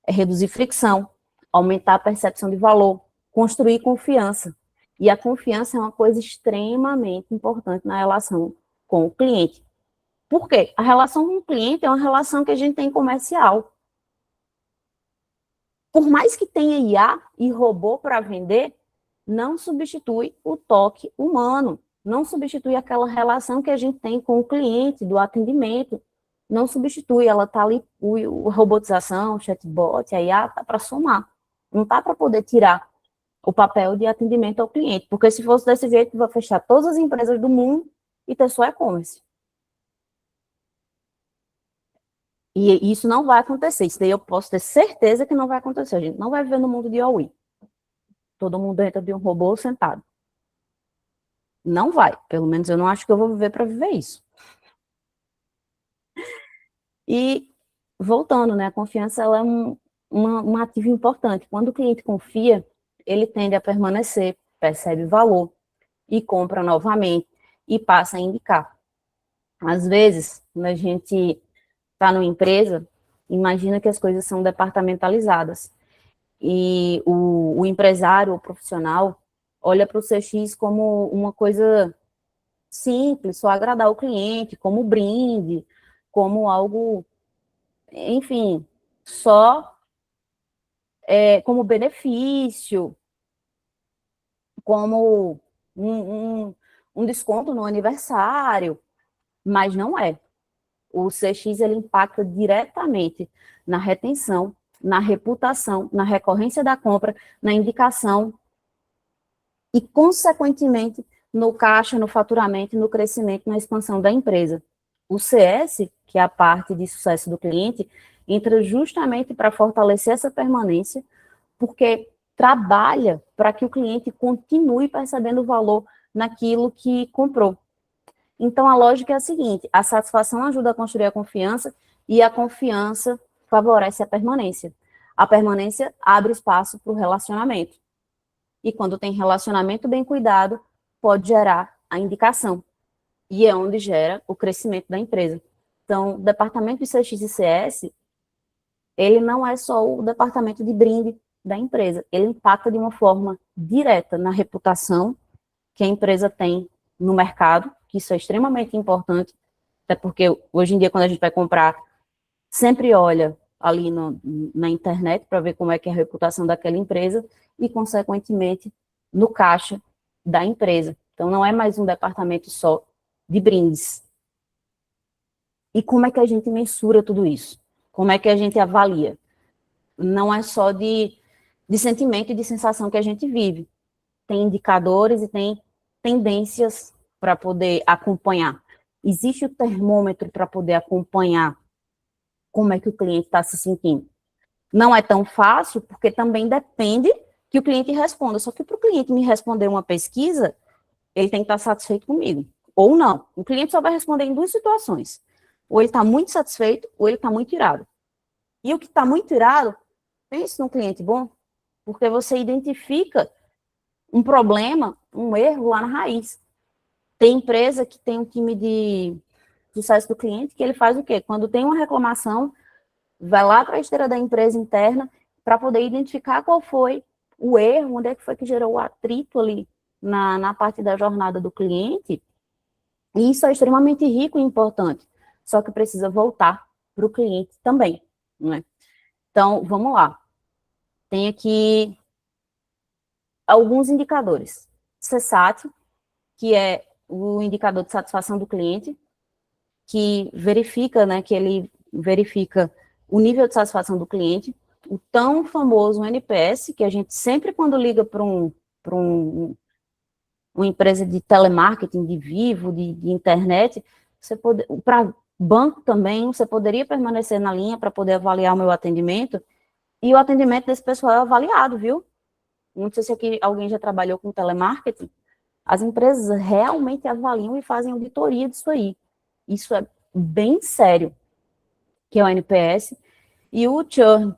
é reduzir fricção, aumentar a percepção de valor, construir confiança. E a confiança é uma coisa extremamente importante na relação com o cliente. Por quê? A relação com o cliente é uma relação que a gente tem comercial. Por mais que tenha IA e robô para vender, não substitui o toque humano, não substitui aquela relação que a gente tem com o cliente, do atendimento, não substitui, ela está ali, a robotização, o chatbot, a IA está para somar, não está para poder tirar o papel de atendimento ao cliente, porque se fosse desse jeito, vai fechar todas as empresas do mundo e ter só e-commerce. E isso não vai acontecer, isso daí eu posso ter certeza que não vai acontecer, a gente não vai viver no mundo de OI. Todo mundo dentro de um robô sentado. Não vai, pelo menos eu não acho que eu vou viver para viver isso. E, voltando, né, a confiança ela é um ativo importante. Quando o cliente confia, ele tende a permanecer, percebe valor e compra novamente e passa a indicar. Às vezes, quando a gente está numa empresa, imagina que as coisas são departamentalizadas. E o empresário, o profissional, olha para o CX como uma coisa simples, só agradar o cliente, como brinde, como algo, enfim, só como benefício, como um desconto no aniversário, mas não é. O CX, ele impacta diretamente na retenção, na reputação, na recorrência da compra, na indicação e, consequentemente, no caixa, no faturamento, no crescimento, na expansão da empresa. O CS, que é a parte de sucesso do cliente, entra justamente para fortalecer essa permanência, porque trabalha para que o cliente continue percebendo valor naquilo que comprou. Então, a lógica é a seguinte: a satisfação ajuda a construir a confiança e a confiança favorece a permanência. A permanência abre espaço para o relacionamento. E quando tem relacionamento bem cuidado, pode gerar a indicação. E é onde gera o crescimento da empresa. Então, o departamento de CX e CS, ele não é só o departamento de brinde da empresa. Ele impacta de uma forma direta na reputação que a empresa tem no mercado, que isso é extremamente importante, até porque hoje em dia, quando a gente vai comprar, sempre olha ali na internet para ver como é que é a reputação daquela empresa e, consequentemente, no caixa da empresa. Então, não é mais um departamento só de brindes. E como é que a gente mensura tudo isso? Como é que a gente avalia? Não é só de sentimento e de sensação que a gente vive. Tem indicadores e tem tendências para poder acompanhar. Existe o termômetro para poder acompanhar como é que o cliente está se sentindo. Não é tão fácil, porque também depende que o cliente responda. Só que para o cliente me responder uma pesquisa, ele tem que estar satisfeito comigo. Ou não. O cliente só vai responder em duas situações. Ou ele está muito satisfeito, ou ele está muito irado. E o que está muito irado, pense num cliente bom, porque você identifica um problema, um erro lá na raiz. Tem empresa que tem um time de sucesso do cliente que ele faz o quê? Quando tem uma reclamação, vai lá para a esteira da empresa interna para poder identificar qual foi o erro, onde é que foi que gerou o atrito ali na parte da jornada do cliente. E isso é extremamente rico e importante, só que precisa voltar para o cliente também, né? Então, vamos lá. Tem aqui alguns indicadores. CSAT, que é o indicador de satisfação do cliente, que verifica, né, que ele verifica o nível de satisfação do cliente, o tão famoso NPS, que a gente sempre quando liga para uma empresa de telemarketing, de vivo, de internet, para banco também, você poderia permanecer na linha para poder avaliar o meu atendimento, e o atendimento desse pessoal é avaliado, viu? Não sei se aqui alguém já trabalhou com telemarketing, as empresas realmente avaliam e fazem auditoria disso aí. Isso é bem sério, que é o NPS, e o churn,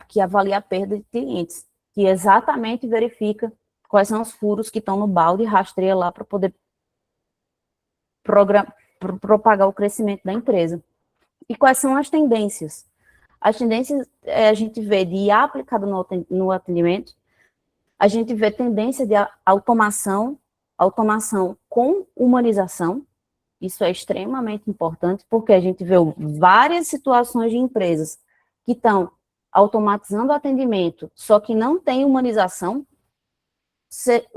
que avalia a perda de clientes, que exatamente verifica quais são os furos que estão no balde e rastreia lá para poder propagar o crescimento da empresa. E quais são as tendências? As tendências a gente vê de IA aplicado no atendimento, a gente vê tendência de automação com humanização. Isso é extremamente importante, porque a gente vê várias situações de empresas que estão automatizando o atendimento, só que não tem humanização,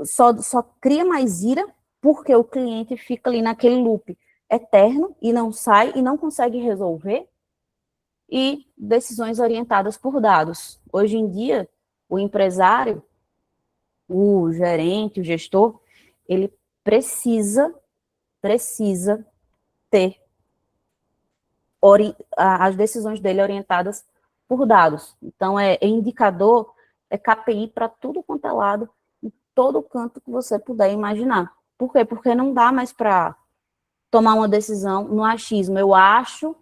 só cria mais ira, porque o cliente fica ali naquele loop eterno e não sai e não consegue resolver, e decisões orientadas por dados. Hoje em dia, o empresário, o gerente, o gestor, ele precisa ter as decisões dele orientadas por dados. Então, é indicador, é KPI para tudo quanto é lado, em todo canto que você puder imaginar. Por quê? Porque não dá mais para tomar uma decisão no achismo. Eu acho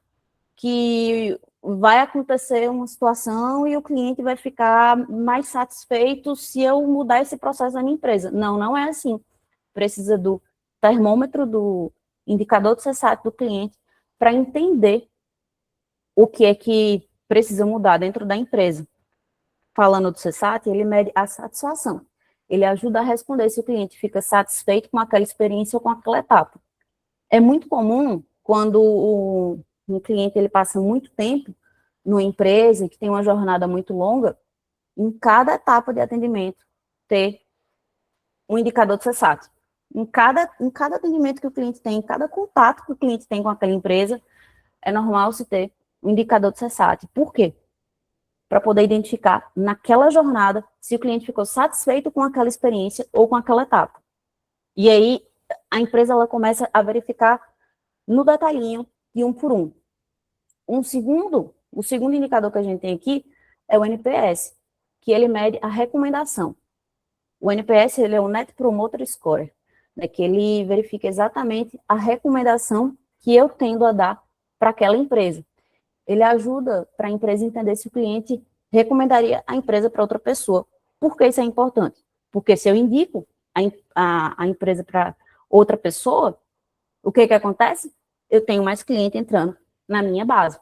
que vai acontecer uma situação e o cliente vai ficar mais satisfeito se eu mudar esse processo na minha empresa. Não, não é assim. Precisa do termômetro, do indicador de CSAT do cliente para entender o que é que precisa mudar dentro da empresa. Falando do CSAT, ele mede a satisfação. Ele ajuda a responder se o cliente fica satisfeito com aquela experiência ou com aquela etapa. É muito comum quando um cliente ele passa muito tempo numa empresa que tem uma jornada muito longa, em cada etapa de atendimento ter um indicador de CSAT. Em cada atendimento que o cliente tem, em cada contato que o cliente tem com aquela empresa, é normal se ter um indicador de CSAT. Por quê? Para poder identificar naquela jornada se o cliente ficou satisfeito com aquela experiência ou com aquela etapa. E aí a empresa ela começa a verificar no detalhinho de um por um. O segundo indicador que a gente tem aqui é o NPS, que ele mede a recomendação. O NPS ele é o Net Promoter Score, né, que ele verifica exatamente a recomendação que eu tendo a dar para aquela empresa. Ele ajuda para a empresa entender se o cliente recomendaria a empresa para outra pessoa. Por que isso é importante? Porque se eu indico a empresa para outra pessoa, o que acontece? Eu tenho mais cliente entrando na minha base.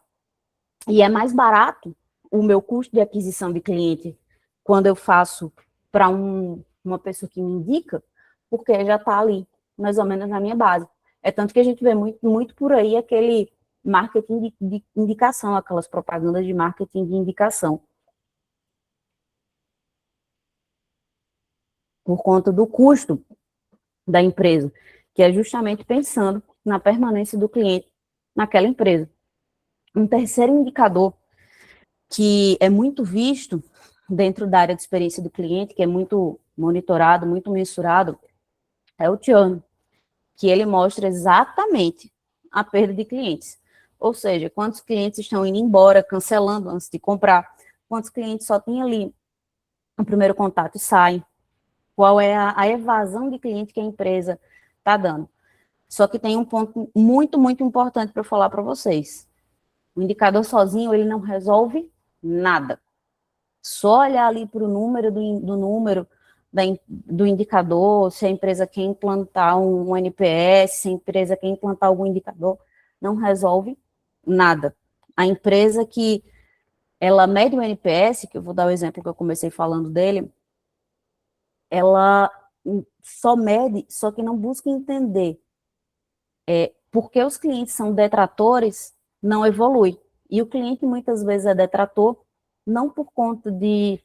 E é mais barato o meu custo de aquisição de cliente quando eu faço para uma pessoa que me indica, porque já está ali, mais ou menos na minha base. É tanto que a gente vê muito por aí aquele marketing de indicação, aquelas propagandas de marketing de indicação. Por conta do custo da empresa, que é justamente pensando na permanência do cliente naquela empresa. Um terceiro indicador que é muito visto dentro da área de experiência do cliente, que é muito monitorado, muito mensurado, é o churn, que ele mostra exatamente a perda de clientes. Ou seja, quantos clientes estão indo embora, cancelando antes de comprar, quantos clientes só tem ali o primeiro contato e saem, qual é a evasão de cliente que a empresa está dando. Só que tem um ponto muito, muito importante para eu falar para vocês. O indicador sozinho, ele não resolve nada. Só olhar ali para o número do número do indicador, se a empresa quer implantar um NPS, se a empresa quer implantar algum indicador, não resolve nada. A empresa que ela mede o NPS, que eu vou dar o exemplo que eu comecei falando dele, ela só mede, só que não busca entender porque os clientes são detratores, não evolui. E o cliente muitas vezes é detrator, não por conta de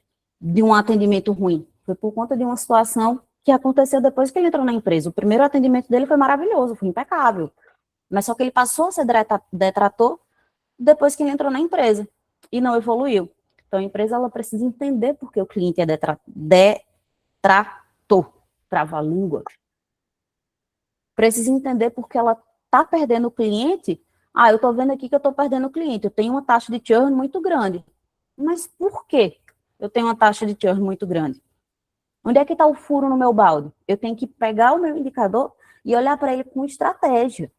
um atendimento ruim, foi por conta de uma situação que aconteceu depois que ele entrou na empresa. O primeiro atendimento dele foi maravilhoso, foi impecável, mas só que ele passou a ser detrator depois que ele entrou na empresa e não evoluiu. Então a empresa ela precisa entender porque o cliente é detrator, trava-língua, precisa entender porque ela está perdendo o cliente. Ah, eu estou vendo aqui que eu estou perdendo o cliente, eu tenho uma taxa de churn muito grande. Mas por que eu tenho uma taxa de churn muito grande? Onde é que está o furo no meu balde? Eu tenho que pegar o meu indicador e olhar para ele com estratégia.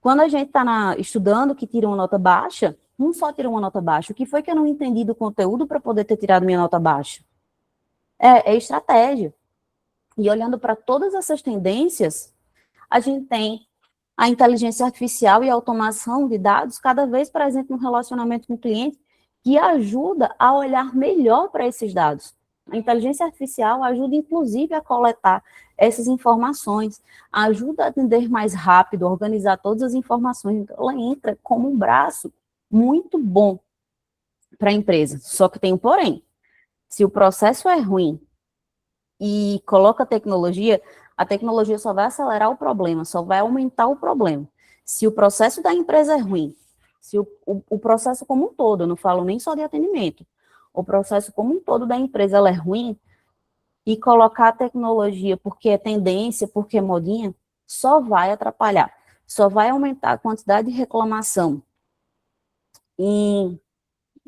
Quando a gente está estudando que tira uma nota baixa, não só tira uma nota baixa. O que foi que eu não entendi do conteúdo para poder ter tirado minha nota baixa? É estratégia. E olhando para todas essas tendências, a gente tem a inteligência artificial e a automação de dados cada vez presente no relacionamento com o cliente, que ajuda a olhar melhor para esses dados. A inteligência artificial ajuda, inclusive, a coletar essas informações, ajuda a atender mais rápido, a organizar todas as informações. Então, ela entra como um braço muito bom para a empresa. Só que tem um porém. Se o processo é ruim e coloca a tecnologia só vai acelerar o problema, só vai aumentar o problema. Se o processo da empresa é ruim, se o processo como um todo, eu não falo nem só de atendimento, o processo como um todo da empresa ela é ruim, e colocar a tecnologia porque é tendência, porque é modinha, só vai atrapalhar, só vai aumentar a quantidade de reclamação em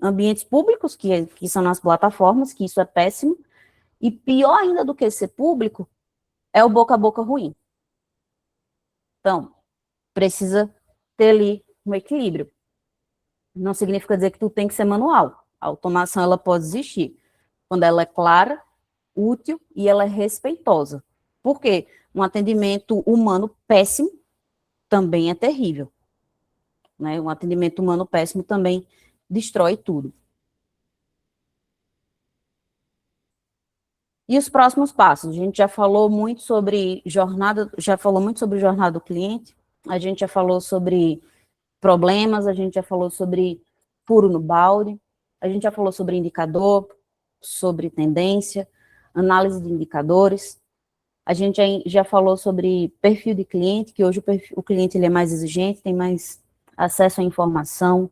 ambientes públicos, que são nas plataformas, que isso é péssimo, e pior ainda do que ser público, é o boca a boca ruim. Então, precisa ter ali um equilíbrio. Não significa dizer que tudo tem que ser manual. A automação, ela pode existir quando ela é clara, útil e ela é respeitosa. Por quê? Um atendimento humano péssimo também é terrível. Né? Um atendimento humano péssimo também destrói tudo. E os próximos passos? A gente já falou muito sobre jornada do cliente, a gente já falou sobre problemas, a gente já falou sobre furo no balde, a gente já falou sobre indicador, sobre tendência, análise de indicadores, a gente já falou sobre perfil de cliente, que hoje o cliente ele é mais exigente, tem mais acesso à informação,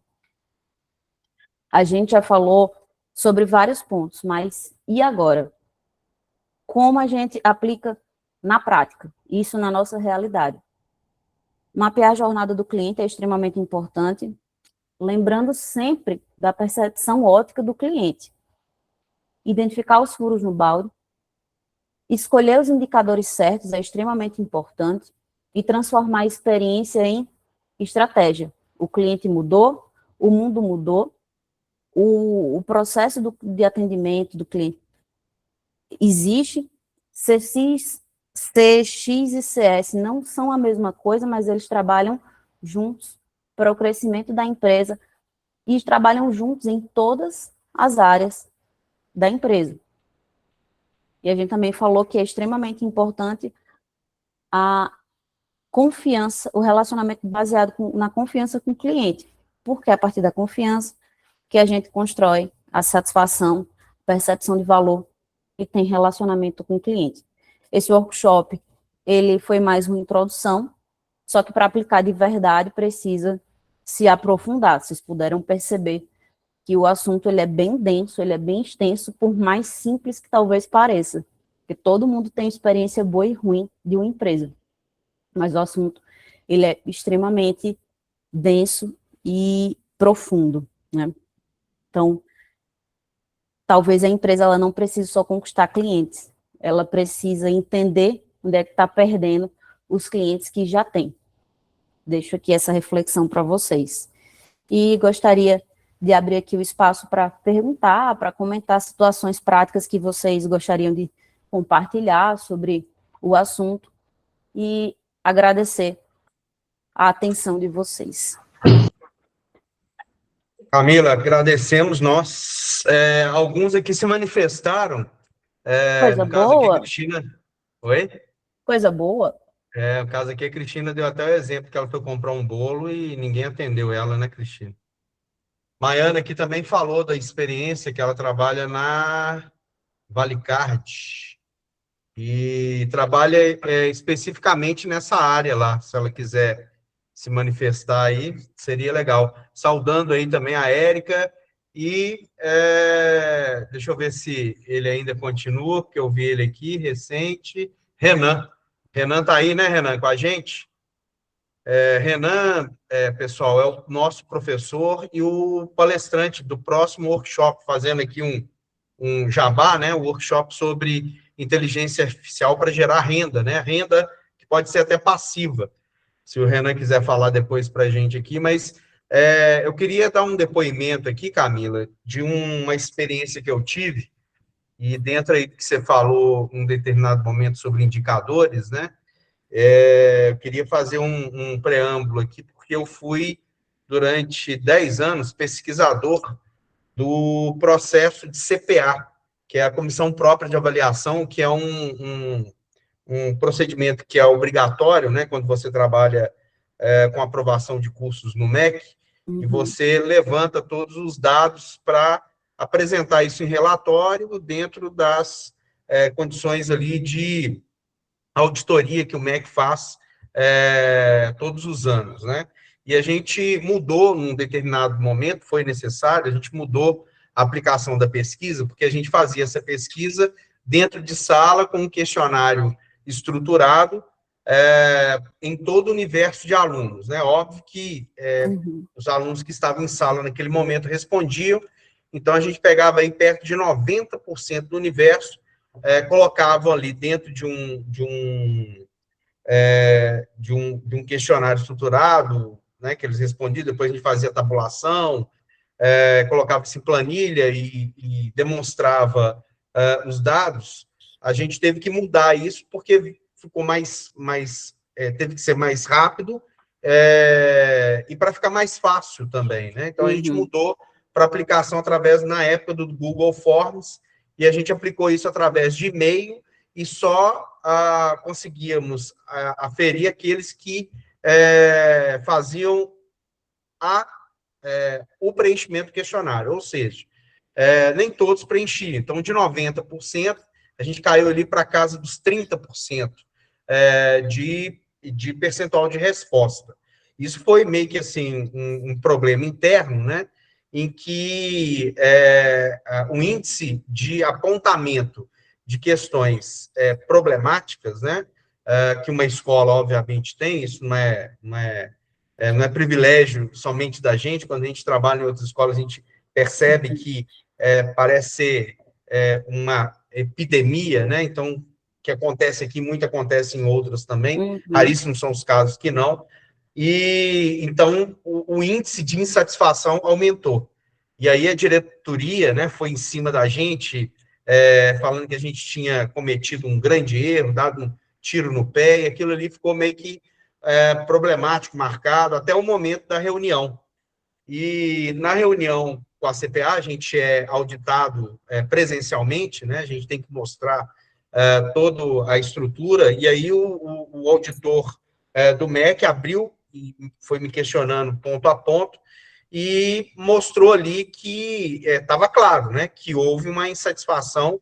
a gente já falou sobre vários pontos, mas e agora? Como a gente aplica na prática, isso na nossa realidade? Mapear a jornada do cliente é extremamente importante, lembrando sempre da percepção ótica do cliente. Identificar os furos no balde, escolher os indicadores certos é extremamente importante e transformar a experiência em estratégia. O cliente mudou, o mundo mudou, o processo de atendimento do cliente existe, CX e CS não são a mesma coisa, mas eles trabalham juntos para o crescimento da empresa e trabalham juntos em todas as áreas da empresa. E a gente também falou que é extremamente importante a confiança, o relacionamento baseado na confiança com o cliente, porque é a partir da confiança que a gente constrói a satisfação, percepção de valor e tem relacionamento com o cliente. Esse workshop, ele foi mais uma introdução, só que para aplicar de verdade precisa se aprofundar. Vocês puderam perceber que o assunto ele é bem denso, ele é bem extenso, por mais simples que talvez pareça, porque todo mundo tem experiência boa e ruim de uma empresa, mas o assunto ele é extremamente denso e profundo, né? Então, talvez a empresa ela não precise só conquistar clientes, ela precisa entender onde é que está perdendo os clientes que já tem. Deixo aqui essa reflexão para vocês. E gostaria de abrir aqui o espaço para perguntar, para comentar situações práticas que vocês gostariam de compartilhar sobre o assunto e agradecer a atenção de vocês. Camila, agradecemos nós. Alguns aqui se manifestaram. Coisa No caso aqui, boa. Cristina. Oi? Coisa boa. No caso aqui, a Cristina deu até o exemplo que ela foi comprar um bolo e ninguém atendeu ela, né, Cristina? Maiana aqui também falou da experiência que ela trabalha na Valicard e trabalha especificamente nessa área lá. Se ela quiser se manifestar aí, seria legal. Saudando aí também a Érica e deixa eu ver se ele ainda continua, porque eu vi ele aqui recente. Renan. Renan tá aí, né, Renan, com a gente? Renan, pessoal, é o nosso professor e o palestrante do próximo workshop, fazendo aqui um jabá, né, um workshop sobre inteligência artificial para gerar renda, né, renda que pode ser até passiva, se o Renan quiser falar depois para a gente aqui, mas eu queria dar um depoimento aqui, Camila, de uma experiência que eu tive, e dentro aí que você falou um determinado momento sobre indicadores, né, eu queria fazer um preâmbulo aqui, porque eu fui, durante 10 anos, pesquisador do processo de CPA, que é a Comissão Própria de Avaliação, que é um procedimento que é obrigatório, né, quando você trabalha com aprovação de cursos no MEC, e você levanta todos os dados para apresentar isso em relatório dentro das condições ali de auditoria que o MEC faz todos os anos, né? E a gente mudou, num determinado momento, foi necessário, a gente mudou a aplicação da pesquisa, porque a gente fazia essa pesquisa dentro de sala, com um questionário estruturado, em todo o universo de alunos, né? Óbvio que os alunos que estavam em sala naquele momento respondiam, então a gente pegava aí perto de 90% do universo, colocavam ali dentro de um questionário estruturado, né, que eles respondiam, depois a gente fazia tabulação, colocava isso em planilha e demonstrava os dados. A gente teve que mudar isso porque ficou teve que ser mais rápido e para ficar mais fácil também, né? Então a gente mudou para aplicação através, na época, do Google Forms, e a gente aplicou isso através de e-mail e só conseguíamos aferir aqueles que faziam o preenchimento do questionário, ou seja, nem todos preenchiam. Então, de 90%, a gente caiu ali para casa dos 30% de percentual de resposta. Isso foi meio que assim um problema interno, né? Em que o índice de apontamento de questões problemáticas, né? Que uma escola, obviamente, tem, isso não é privilégio somente da gente. Quando a gente trabalha em outras escolas, a gente percebe que parece ser uma epidemia, né? Então, o que acontece aqui, muito acontece em outras também, raríssimos são os casos que não, e então o índice de insatisfação aumentou. E aí a diretoria, né, foi em cima da gente, falando que a gente tinha cometido um grande erro, dado um tiro no pé, e aquilo ali ficou meio que problemático, marcado, até o momento da reunião. E na reunião com a CPA, a gente é auditado presencialmente, né? A gente tem que mostrar toda a estrutura, e aí o auditor do MEC abriu e foi me questionando ponto a ponto, e mostrou ali que estava claro, né, que houve uma insatisfação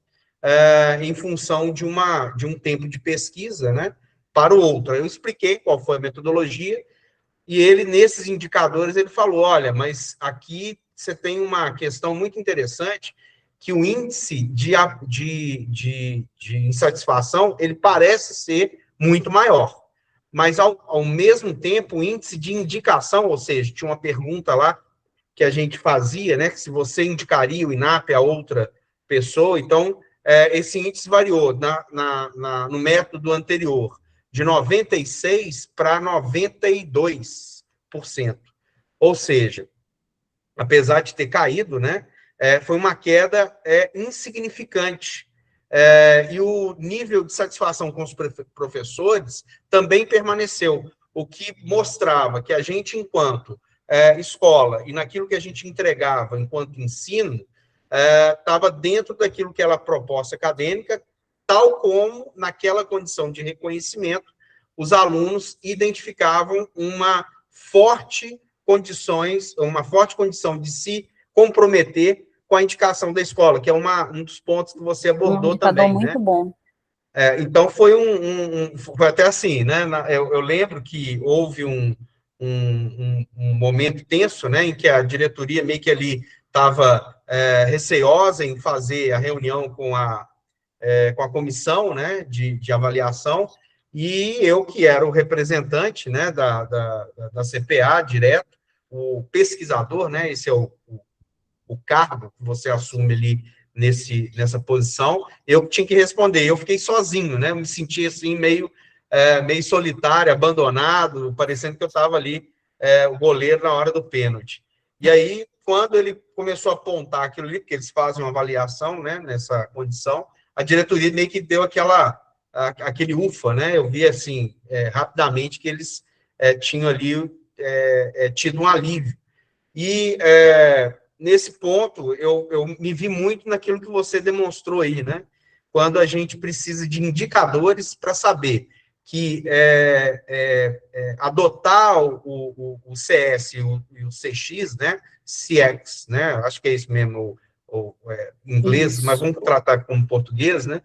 em função de um tempo de pesquisa, né, para o outro. Eu expliquei qual foi a metodologia, e ele, nesses indicadores, ele falou, olha, mas aqui você tem uma questão muito interessante, que o índice de insatisfação, ele parece ser muito maior, mas, ao mesmo tempo, o índice de indicação, ou seja, tinha uma pergunta lá que a gente fazia, né, que se você indicaria o INAP a outra pessoa, então, esse índice variou no método anterior, de 96% para 92%. Ou seja, apesar de ter caído, né, foi uma queda insignificante. E o nível de satisfação com os professores também permaneceu, o que mostrava que a gente, enquanto escola, e naquilo que a gente entregava enquanto ensino, estava dentro daquilo que era a proposta acadêmica, tal como, naquela condição de reconhecimento, os alunos identificavam uma forte condição de se comprometer com a indicação da escola, que é um dos pontos que você abordou também, muito, né? Bom. Então, foi foi até assim, né? Eu lembro que houve um momento tenso, né, em que a diretoria meio que ali estava receosa em fazer a reunião com a comissão, né, de avaliação, e eu, que era o representante, né, da CPA direto, o pesquisador, né, esse é o cargo que você assume ali nessa posição, eu tinha que responder, eu fiquei sozinho, né, eu me senti assim meio solitário, abandonado, parecendo que eu estava ali, o goleiro na hora do pênalti. E aí, quando ele começou a apontar aquilo ali, porque eles fazem uma avaliação, né, nessa condição, a diretoria meio que deu aquele ufa, né, eu vi assim, rapidamente, que eles tinham ali tido um alívio. E, nesse ponto, eu me vi muito naquilo que você demonstrou aí, né, quando a gente precisa de indicadores para saber que adotar o CS e o CX, né, CX, né, acho que é isso mesmo, em inglês, isso. Mas vamos tratar como português, né,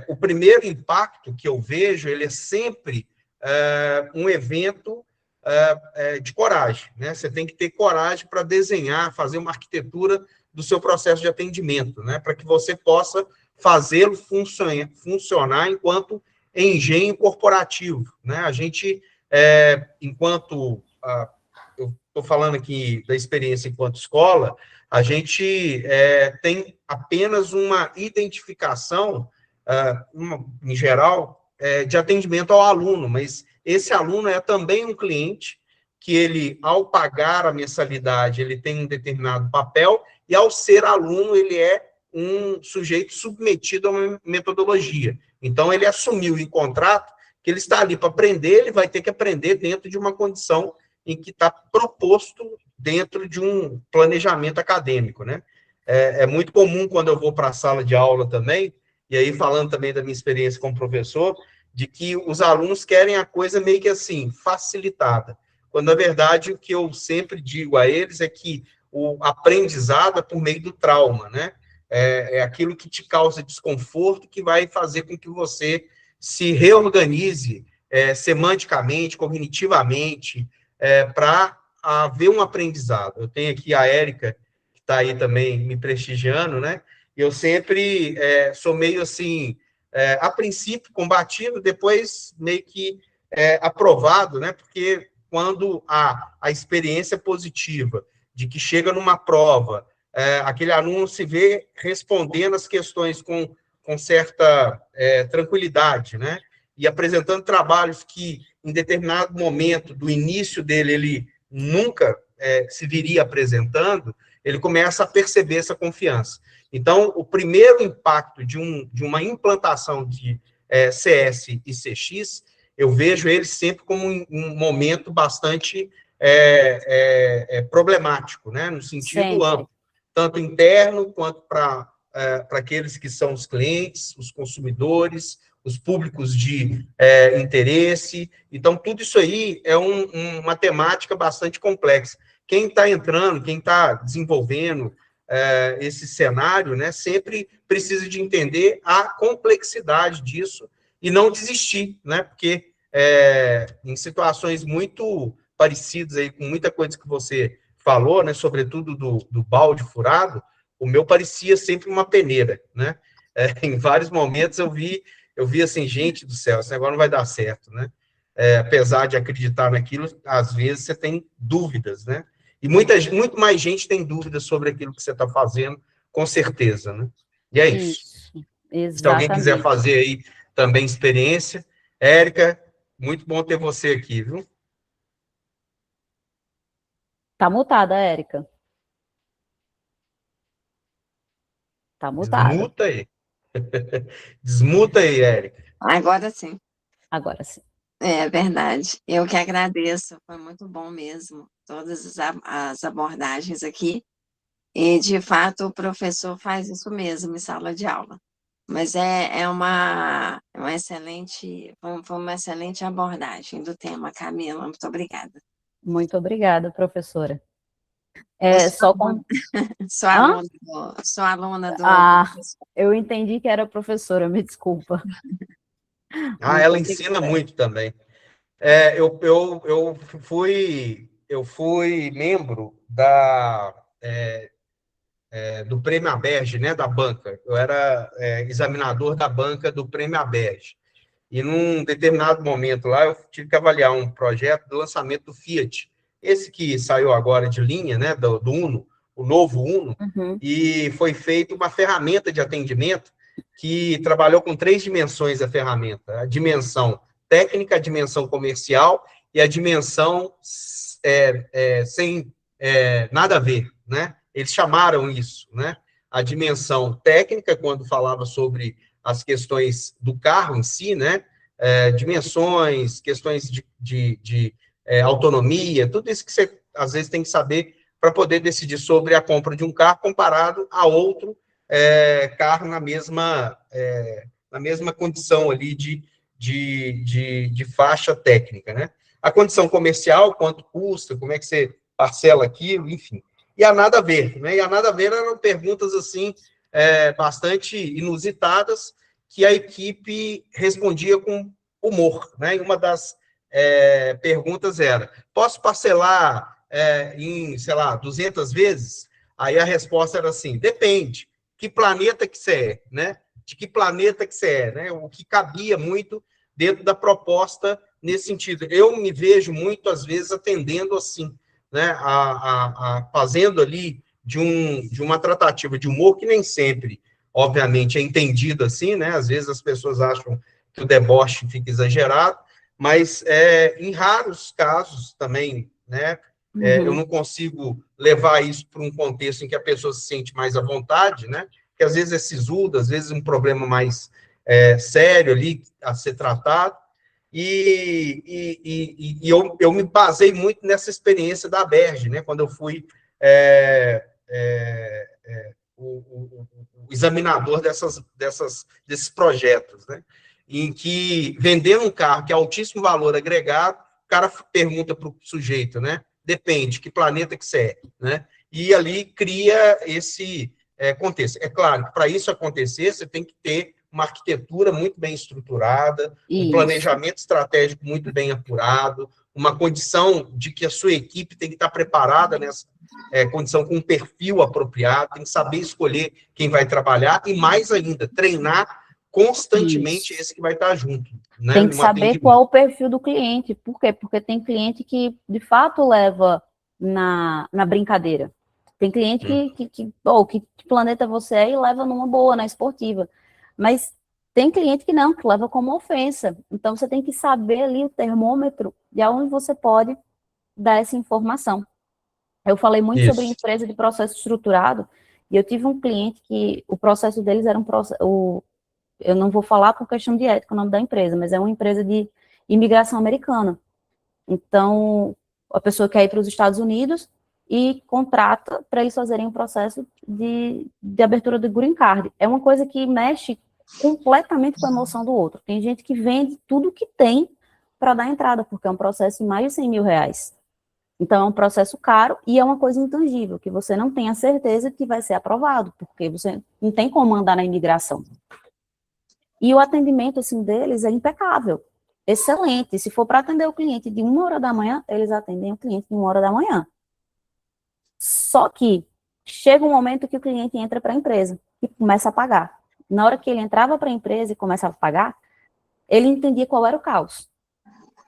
o primeiro impacto que eu vejo, ele é sempre um evento de coragem, né, você tem que ter coragem para desenhar, fazer uma arquitetura do seu processo de atendimento, né, para que você possa fazê-lo funcionar enquanto engenho corporativo, né? A gente, enquanto eu estou falando aqui da experiência enquanto escola, a gente tem apenas uma identificação, em geral, de atendimento ao aluno, mas esse aluno é também um cliente que ele, ao pagar a mensalidade, ele tem um determinado papel, e ao ser aluno, ele é um sujeito submetido a uma metodologia. Então, ele assumiu em contrato que ele está ali para aprender, ele vai ter que aprender dentro de uma condição em que está proposto dentro de um planejamento acadêmico, né? É muito comum, quando eu vou para a sala de aula também, e aí falando também da minha experiência como professor, de que os alunos querem a coisa meio que assim, facilitada, quando, na verdade, o que eu sempre digo a eles é que o aprendizado é por meio do trauma, né? É aquilo que te causa desconforto, que vai fazer com que você se reorganize semanticamente, cognitivamente, para haver um aprendizado. Eu tenho aqui a Érica, que está aí também me prestigiando, né? Eu sempre sou meio assim, a princípio combatido, depois meio que aprovado, né? Porque quando a experiência é positiva, de que chega numa prova, aquele aluno se vê respondendo as questões com certa tranquilidade, né? E apresentando trabalhos que, em determinado momento do início dele, ele nunca se viria apresentando, ele começa a perceber essa confiança. Então, o primeiro impacto de uma implantação de CS e CX, eu vejo ele sempre como um momento bastante problemático, né? No sentido amplo, tanto interno quanto para aqueles que são os clientes, os consumidores, os públicos de interesse. Então, tudo isso aí é uma temática bastante complexa. Quem está entrando, quem está desenvolvendo esse cenário, né, sempre precisa de entender a complexidade disso e não desistir, né? Porque em situações muito parecidas aí, com muita coisa que você falou, né? Sobretudo do balde furado, o meu parecia sempre uma peneira, né? Em vários momentos eu vi assim, gente do céu, esse negócio não vai dar certo, né? Apesar de acreditar naquilo, às vezes você tem dúvidas, né? E muito mais gente tem dúvidas sobre aquilo que você está fazendo, com certeza, né? E é isso. Isso, Se alguém quiser exatamente. fazer aí também experiência, Érica, muito bom ter você aqui, viu? Tá mutada, Érica. Tá mutada. Desmuta aí. Desmuta aí, Érica. Agora sim. Agora sim. É verdade. Eu que agradeço. Foi muito bom mesmo, todas as abordagens aqui. E, de fato, o professor faz isso mesmo em sala de aula. Mas é uma excelente, foi uma excelente abordagem do tema, Camila. Muito obrigada. Muito obrigada, professora. Eu Só com... sou Hã? sou aluna do Ah, professor. eu entendi que era professora, me desculpa. Ah, Muito ela ensina obrigada. muito também. Eu fui membro do Prêmio Aberge, né, da banca. Eu era examinador da banca do Prêmio Aberge. E num determinado momento lá, eu tive que avaliar um projeto do lançamento do Fiat. Esse que saiu agora de linha, né, do Uno, o novo Uno, Uhum. e foi feita uma ferramenta de atendimento que trabalhou com 3 dimensões a ferramenta. A dimensão técnica, a dimensão comercial e a dimensão sem nada a ver, né? Eles chamaram isso, né? A dimensão técnica, quando falava sobre as questões do carro em si, né? Dimensões, questões de autonomia, tudo isso que você, às vezes, tem que saber para poder decidir sobre a compra de um carro comparado a outro carro na mesma condição ali de faixa técnica, né? A condição comercial, quanto custa, como é que você parcela aquilo, enfim. E a nada a ver, né? E a nada a ver eram perguntas, assim, bastante inusitadas, que a equipe respondia com humor, né? E uma das perguntas era, posso parcelar em, sei lá, 200 vezes? Aí a resposta era assim, depende, que planeta que você é, né? De que planeta que você é, né? O que cabia muito dentro da proposta nesse sentido. Eu me vejo muito, às vezes, atendendo assim, né? Fazendo ali de uma tratativa de humor que nem sempre, obviamente, é entendido assim, né? Às vezes as pessoas acham que o deboche fica exagerado, mas em raros casos também, né? Eu não consigo levar isso para um contexto em que a pessoa se sente mais à vontade, né? Que às vezes é sisudo, às vezes um problema mais sério ali a ser tratado. E eu me basei muito nessa experiência da Aberge, né? Quando eu fui o examinador desses projetos, né? Em que, vendendo um carro que é altíssimo valor agregado, o cara pergunta para o sujeito, né? Depende, que planeta que você é, né? E ali cria esse contexto. É claro que para isso acontecer, você tem que ter uma arquitetura muito bem estruturada, um Isso. planejamento estratégico muito bem apurado, uma condição de que a sua equipe tem que estar preparada nessa condição com um perfil apropriado, tem que saber escolher quem vai trabalhar e, mais ainda, treinar constantemente Isso. esse que vai estar junto, né, Tem que no saber qual é atendimento. o perfil do cliente. Por quê? Porque tem cliente que, de fato, leva na brincadeira. Tem cliente que planeta você é e leva numa boa, na esportiva. Mas tem cliente que não, que leva como ofensa. Então, você tem que saber ali o termômetro de onde você pode dar essa informação. Eu falei muito sobre Isso. empresa de processo estruturado, e eu tive um cliente que o processo deles era um processo... Eu não vou falar por questão de ética o nome da empresa, mas é uma empresa de imigração americana. Então, a pessoa quer ir para os Estados Unidos e contrata para eles fazerem um processo de abertura do green card. É uma coisa que mexe completamente com a emoção do outro. Tem gente que vende tudo que tem para dar entrada, porque é um processo de mais de 100 mil reais. Então, é um processo caro e é uma coisa intangível, que você não tem a certeza que vai ser aprovado, porque você não tem como andar na imigração. E o atendimento, assim, deles é impecável, excelente. Se for para atender o cliente de 1h da manhã, eles atendem o cliente de 1h da manhã. Só que chega um momento que o cliente entra para a empresa e começa a pagar. Na hora que ele entrava para a empresa e começava a pagar, ele entendia qual era o caos.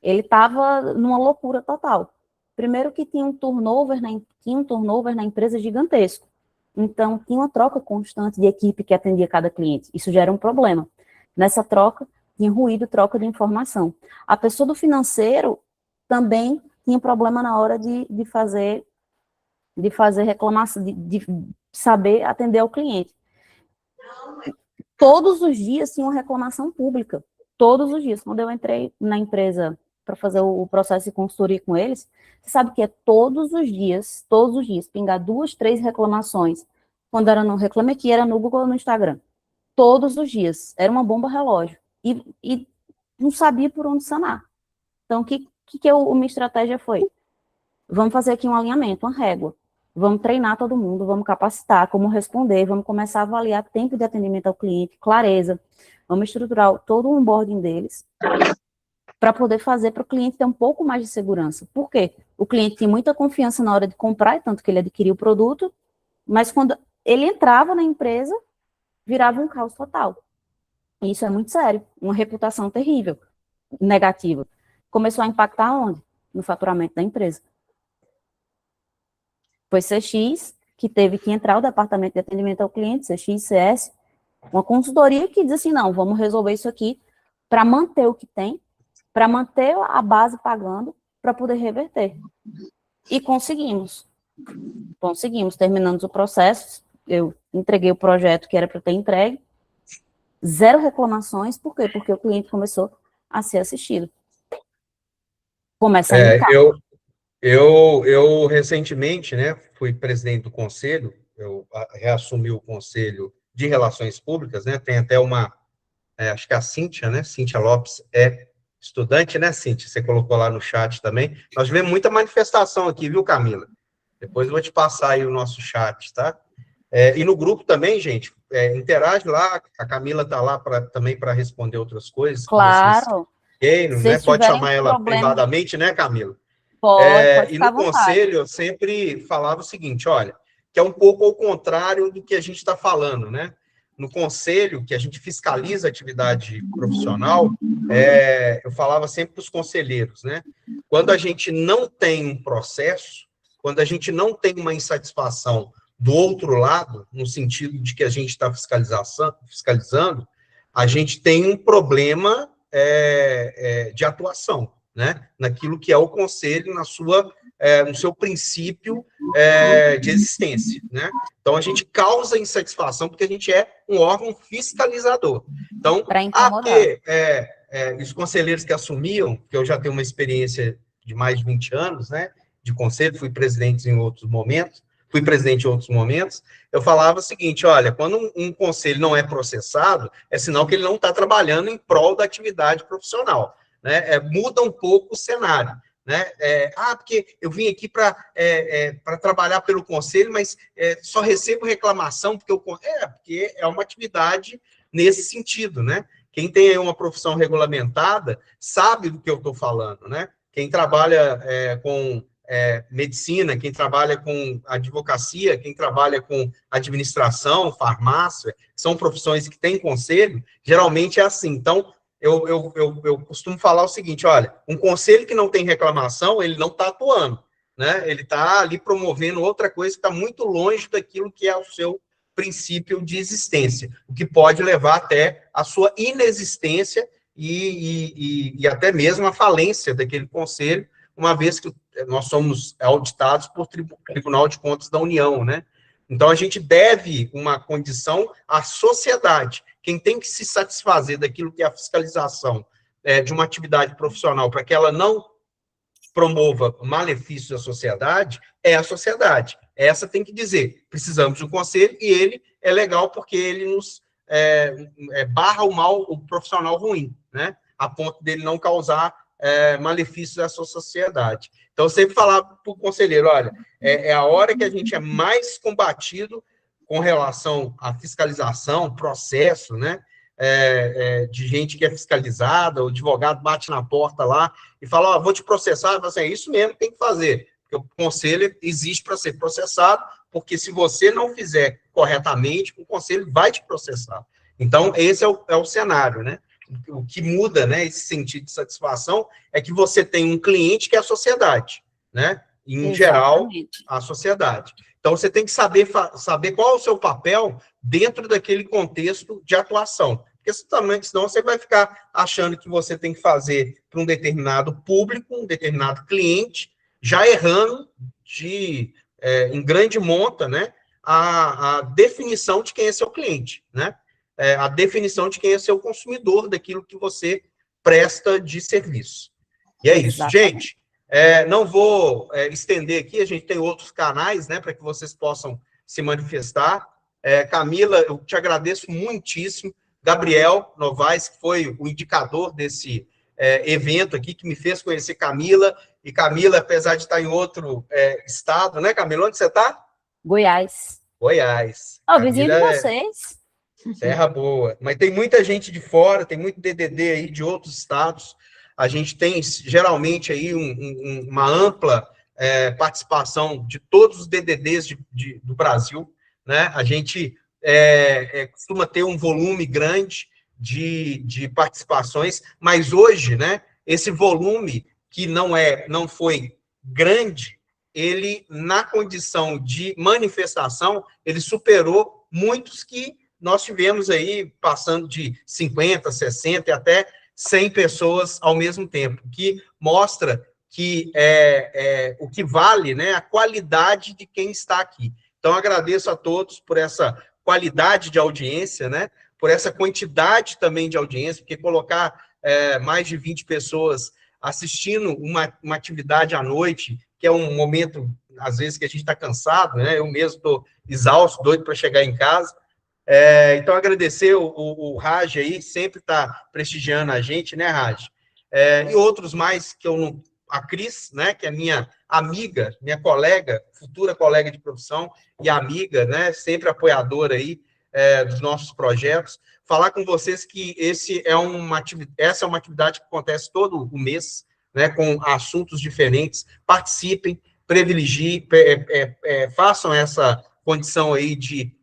Ele estava numa loucura total. Primeiro que tinha um turnover na empresa gigantesco. Então, tinha uma troca constante de equipe que atendia cada cliente. Isso já era um problema. Nessa troca, tinha ruído, troca de informação. A pessoa do financeiro também tinha problema na hora de fazer reclamação, de saber atender ao cliente. Todos os dias tinha uma reclamação pública. Todos os dias. Quando eu entrei na empresa para fazer o processo de consultoria com eles, você sabe que é todos os dias, pingar 2, 3 reclamações. Quando era no Reclame Aqui, era no Google ou no Instagram. Todos os dias. Era uma bomba relógio. E não sabia por onde sanar. Então, minha estratégia foi? Vamos fazer aqui um alinhamento, uma régua. Vamos treinar todo mundo, vamos capacitar, como responder, vamos começar a avaliar tempo de atendimento ao cliente, clareza. Vamos estruturar todo o onboarding deles para poder fazer para o cliente ter um pouco mais de segurança. Por quê? O cliente tinha muita confiança na hora de comprar, tanto que ele adquiriu o produto, mas quando ele entrava na empresa, virava um caos total. E isso é muito sério, uma reputação terrível, negativa. Começou a impactar onde? No faturamento da empresa. Foi CX, que teve que entrar o departamento de atendimento ao cliente, CX, CS, uma consultoria que diz assim, não, vamos resolver isso aqui para manter o que tem, para manter a base pagando, para poder reverter. E conseguimos. Terminamos o processo, eu entreguei o projeto que era para ter entregue, 0 reclamações, por quê? Porque o cliente começou a ser assistido. Começa a indicar. Eu recentemente, né, fui presidente do conselho, eu reassumi o conselho de relações públicas, né, tem até acho que a Cíntia, né, Cíntia Lopes é estudante, né, Cíntia? Você colocou lá no chat também. Nós tivemos muita manifestação aqui, viu, Camila? Depois eu vou te passar aí o nosso chat, tá? E no grupo também, gente, interage lá, a Camila tá lá também para responder outras coisas. Claro. Né? Pode chamar ela privadamente, né, Camila? Pode e no conselho, eu sempre falava o seguinte, olha, que é um pouco ao contrário do que a gente está falando, né? No conselho, que a gente fiscaliza a atividade profissional, eu falava sempre para os conselheiros, né? Quando a gente não tem um processo, quando a gente não tem uma insatisfação do outro lado, no sentido de que a gente está fiscalizando, a gente tem um problema de atuação, né? Naquilo que é o conselho, no seu princípio de existência, né? Então, a gente causa insatisfação porque a gente é um órgão fiscalizador. Então, porque os conselheiros que assumiam, que eu já tenho uma experiência de mais de 20 anos, né? De conselho, fui presidente em outros momentos, eu falava o seguinte, olha, quando um conselho não é processado, é sinal que ele não está trabalhando em prol da atividade profissional, né? Muda um pouco o cenário, né? Porque eu vim aqui para trabalhar pelo conselho, mas só recebo reclamação porque é uma atividade nesse sentido, né? Quem tem aí uma profissão regulamentada sabe do que eu estou falando, né? Quem trabalha com medicina, quem trabalha com advocacia, quem trabalha com administração, farmácia, são profissões que têm conselho, geralmente é assim. Então, eu costumo falar o seguinte, olha, um conselho que não tem reclamação, ele não está atuando, né? Ele está ali promovendo outra coisa que está muito longe daquilo que é o seu princípio de existência, o que pode levar até a sua inexistência e até mesmo a falência daquele conselho, uma vez que nós somos auditados por Tribunal de Contas da União, né? Então, a gente deve uma condição à sociedade. Quem tem que se satisfazer daquilo que é a fiscalização de uma atividade profissional para que ela não promova malefícios à sociedade, é a sociedade. Essa tem que dizer, precisamos de um conselho, e ele é legal porque ele nos barra o profissional ruim, né? A ponto dele não causar malefícios à sua sociedade. Então, eu sempre falava para o conselheiro, olha, é a hora que a gente é mais combatido com relação à fiscalização, processo, né? de gente que é fiscalizada, o advogado bate na porta lá e fala, vou te processar, fala assim, é isso mesmo que tem que fazer, porque o conselho existe para ser processado, porque se você não fizer corretamente, o conselho vai te processar. Então, esse é o cenário, né? O que muda, né, esse sentido de satisfação é que você tem um cliente que é a sociedade, né? Em geral, a sociedade. Então, você tem que saber qual é o seu papel dentro daquele contexto de atuação. Porque senão você vai ficar achando que você tem que fazer para um determinado público, um determinado cliente, já errando em grande monta, né, a definição de quem é seu cliente, né? A definição de quem é seu consumidor daquilo que você presta de serviço. E é isso, gente. Não vou estender aqui, a gente tem outros canais, né, para que vocês possam se manifestar. Camila, eu te agradeço muitíssimo. Gabriel Novaes, que foi o indicador desse evento aqui, que me fez conhecer Camila. E Camila, apesar de estar em outro estado, né, Camila? Onde você está? Goiás. Goiás. Vizinho de vocês. Terra boa. Mas tem muita gente de fora, tem muito DDD aí de outros estados. A gente tem, geralmente, aí uma ampla participação de todos os DDDs do Brasil, né? A gente costuma ter um volume grande de participações, mas hoje, né, esse volume que não foi grande, ele, na condição de manifestação, ele superou muitos que nós tivemos aí passando de 50, 60 e até 100 pessoas ao mesmo tempo, que mostra que o que vale, né, a qualidade de quem está aqui. Então, agradeço a todos por essa qualidade de audiência, né, por essa quantidade também de audiência, porque colocar mais de 20 pessoas assistindo uma atividade à noite, que é um momento, às vezes, que a gente está cansado, né, eu mesmo estou exausto, doido para chegar em casa. Então, agradecer o Raj aí, sempre está prestigiando a gente, né, Raj? E outros mais que eu não... A Cris, né, que é minha amiga, minha colega, futura colega de profissão e amiga, né, sempre apoiadora aí dos nossos projetos. Falar com vocês que essa é uma atividade que acontece todo o mês, né, com assuntos diferentes. Participem, privilegiem, façam essa condição aí de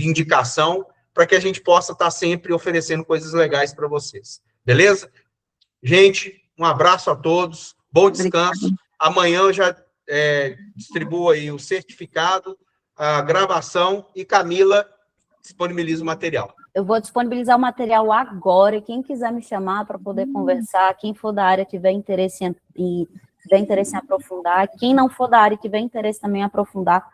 indicação, para que a gente possa estar sempre oferecendo coisas legais para vocês. Beleza? Gente, um abraço a todos, bom descanso. Amanhã eu já distribuo aí o certificado, a gravação, e Camila disponibiliza o material. Eu vou disponibilizar o material agora, e quem quiser me chamar para poder conversar, quem for da área tiver interesse em aprofundar, quem não for da área e tiver interesse também em aprofundar,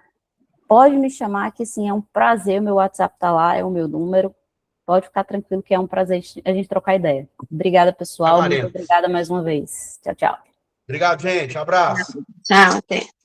pode me chamar, que sim, é um prazer, meu WhatsApp está lá, é o meu número, pode ficar tranquilo que é um prazer a gente trocar ideia. Obrigada, pessoal, muito obrigada mais uma vez. Tchau, tchau. Obrigado, gente, abraço. Tchau, até.